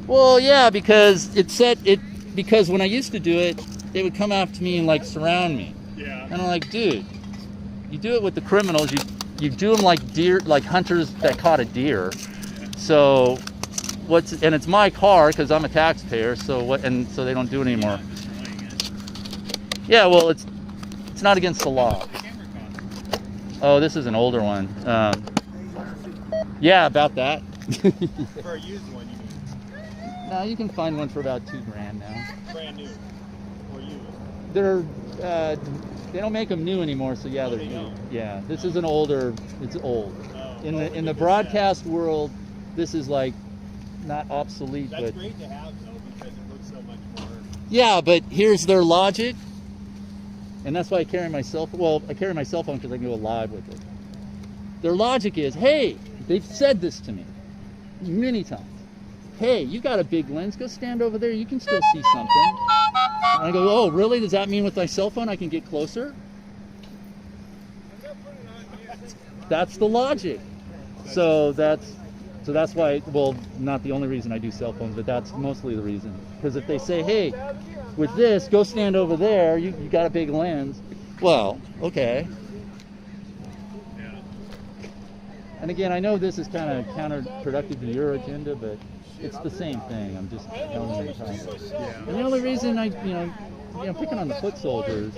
Well, yeah, because it said it. Because when I used to do it, they would come after me and like surround me. Yeah. And I'm like, dude, you do it with the criminals. You do them like deer, like hunters that caught a deer. So and it's my car because I'm a taxpayer. So what? And so they don't do it anymore. Yeah, well, it's not against the law. Oh, this is an older one. Yeah, about that. For a used one, you mean? No, you can find one for about $2,000 now. Brand new. Or used. They're they don't make them new anymore, so yeah, they're new. Yeah, this is an older. It's old. In the broadcast world, this is like not obsolete, That's but great to have though because it looks so much more. yeah, but here's their logic, and that's why I carry my cell phone. Well, I carry my cell phone because I can go live with it. Their logic is, hey, they've said this to me many times. Hey, you got a big lens. Go stand over there. You can still see something. And I go, oh, really? Does that mean with my cell phone I can get closer? That's the logic. So that's why, well, not the only reason I do cell phones, but that's mostly the reason. Because if they say, hey, with this, go stand over there, you got a big lens. Well, okay. And again, I know this is kind of counterproductive to your agenda, but it's the same thing. I'm just telling you. And the only reason picking on the foot soldiers,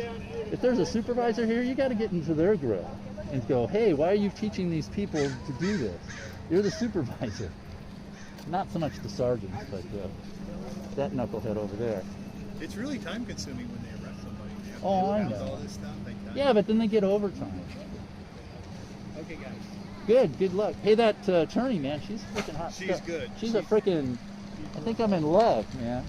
if there's a supervisor here, you got to get into their grill and go, hey, why are you teaching these people to do this? You're the supervisor. Not so much the sergeants, but that knucklehead over there. It's really time consuming when they arrest somebody. They have to Oh, I do know. all this stuff like that. Yeah, but then they get overtime. Okay, guys. Good luck. Hey, that attorney, man, she's freaking hot. She's good. She's a freaking, I think I'm in love, man.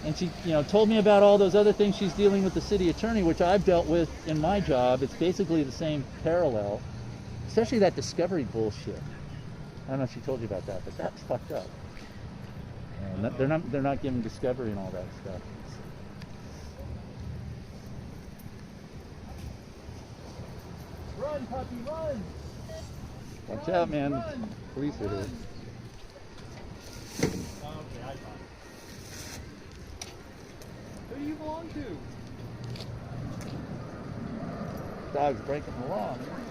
And she, told me about all those other things she's dealing with the city attorney, which I've dealt with in my job. It's basically the same parallel, especially that discovery bullshit. I don't know if she told you about that, but that's fucked up. And they're not giving discovery and all that stuff. Run, puppy, run! Watch out, man. Run. Police are here. Okay, I got it. Who do you belong to? Dog's breaking the law, man.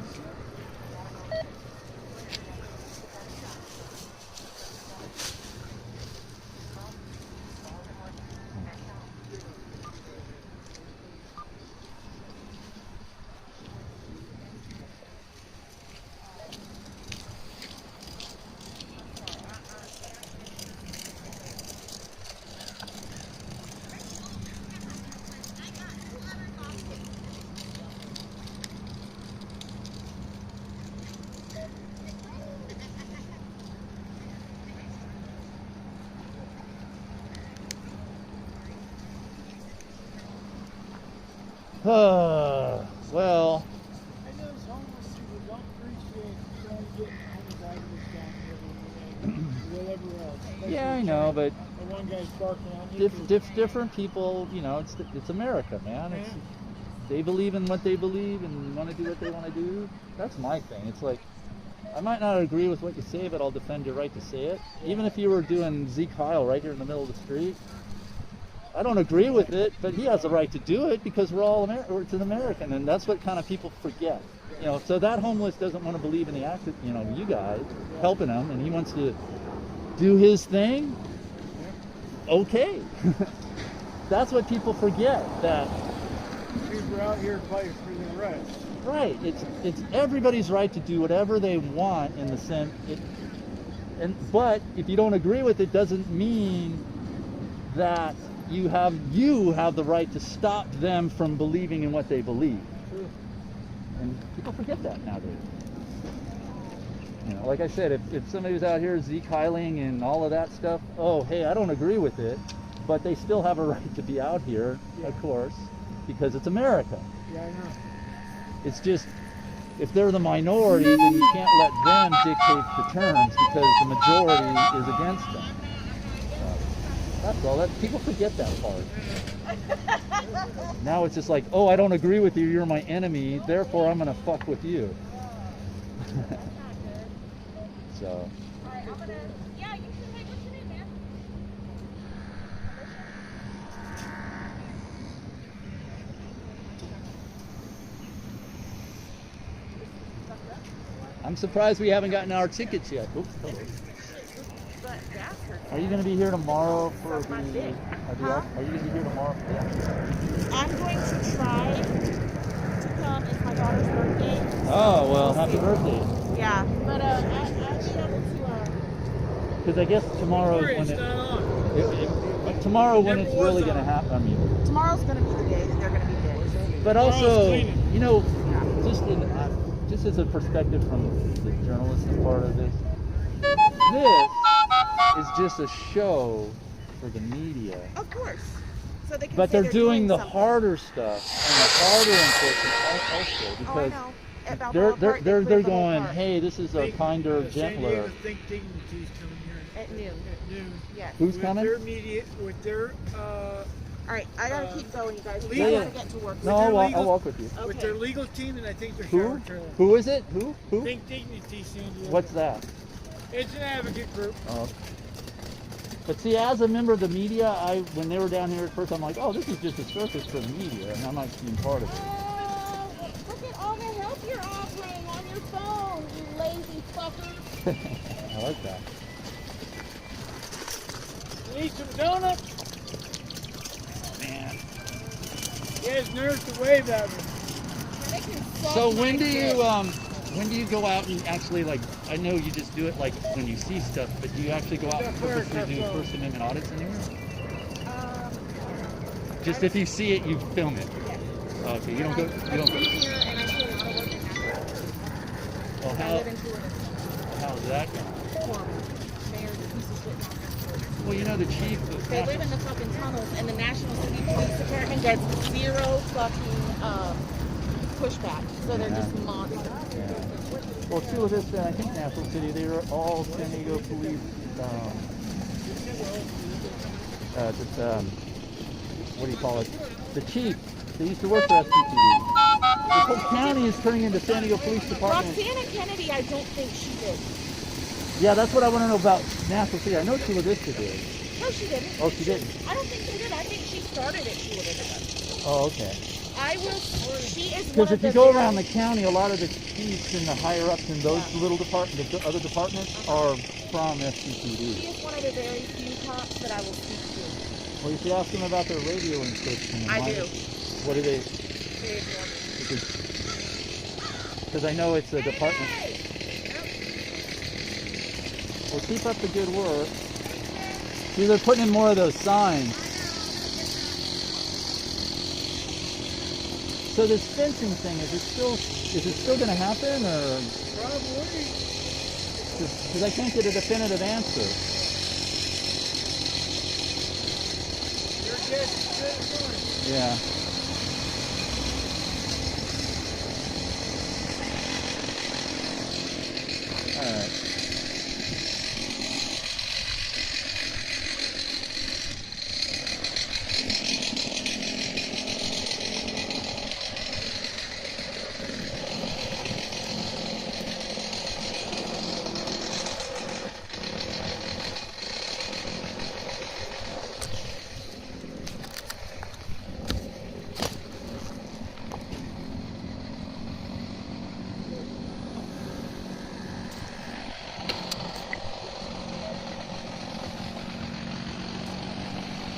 Well, I know some homeless people don't appreciate trying to get homeless activists down here, whatever else. yeah, I know, but The one guy's barking on you. different people, it's America, man. They believe in what they believe and want to do what they want to do. That's my thing. It's like, I might not agree with what you say, but I'll defend your right to say it. Even if you were doing Zeke Heil right here in the middle of the street, I don't agree with it, but he has the right to do it because we're all it's an American, and that's what kind of people forget. So that homeless doesn't want to believe in the act of, you guys helping him, and he wants to do his thing. Okay. That's what people forget, that People are out here fighting for their rights. right, it's everybody's right to do whatever they want in the sense but if you don't agree with it, doesn't mean that you have the right to stop them from believing in what they believe. True. And people forget that nowadays. Like I said, if somebody was out here Zeke Heiling and all of that stuff, oh, hey, I don't agree with it, but they still have a right to be out here, of course, because it's America. Yeah, I know. It's just, if they're the minority, then you can't let them dictate the terms because the majority is against them. That's all. People forget that part. Now it's just like, oh, I don't agree with you. You're my enemy. Therefore, I'm gonna fuck with you. So. Yeah, you can take what's your name, man? I'm surprised we haven't gotten our tickets yet. Oops, hello. But gas hurts. Are you going to be here tomorrow for Suck my dick. Are you going to be here tomorrow? Yeah. I'm going to try to come. It's my daughter's birthday. Oh, well, happy birthday. Yeah. But I'll be able to, Because I guess tomorrow is when it's not on. tomorrow when Never it's was really on. going to happen. I mean, tomorrow's going to be the day that they're going to be dead. but Tomorrow's also, cleaning. you know, just as a perspective from the journalistic part of this, this is just a show for the media. Of course. So they can But say they're doing the something. harder stuff and the harder enforcement also Oh, I because know. At Balboa Park, they're they cleared the whole going, park. hey, this is a kinder, San Diego gentler. Think Dignity's coming here At noon. at noon. Yes. Who's With coming? their media, with their All right, I gotta keep going, you guys. We Yeah, gotta yeah. get to work. No, I'll walk with you. with Okay. their legal team, and I think they're Who? shower trailer. Who is it? Who? Think Dignity San Diego. What's that? It's an advocate group. Oh. But see, as a member of the media, when they were down here at first, I'm like, oh, this is just a circus for the media, and I'm not being part of it. Look at all the help you're offering on your phone, you lazy fucker. I like that. You need some donuts? Man. He has nerves to wave at me. So when do you go out and actually, like, I know you just do it like when you see stuff, but do you actually go out and purposely do First Amendment audits anymore? Just if you see it, you film it. Oh, okay, you don't go. You don't go. Here and I do a lot of work in Nashville. Well, I live in Florida. how's that going? Horrible. Mayor's a piece of shit nonsense. Well, you know the chief. They live in the fucking tunnels, and the National City Police Department gets zero fucking pushback. So they're just monsters. Yeah. Well, too, with this, I think National City, they were all San Diego police. What do you call it? The chief. They used to work for Sdpd. This whole county is turning into San Diego Police Department. Roxanna Kennedy, I don't think she did. Yeah, that's what I want to know about National City. I know Chula Vista did. No, she didn't. Oh, she didn't. I don't think she did. I think she started at Chula Vista. Oh, okay. I will. She is one Because of if you the go very- around the county, a lot of the chiefs and the higher ups in those little departments, the other departments, are from Sdpd. She is one of the very few cops that I will speak to. Well, you should ask them about their radio encryption. I do. What do they? They ignore me. Because I know it's a department. Well, keep up the good work. See, they're putting in more of those signs. So this fencing thing, is it still going to happen, or? Probably. Because I can't get a definitive answer. Your guess is good as mine. Yeah.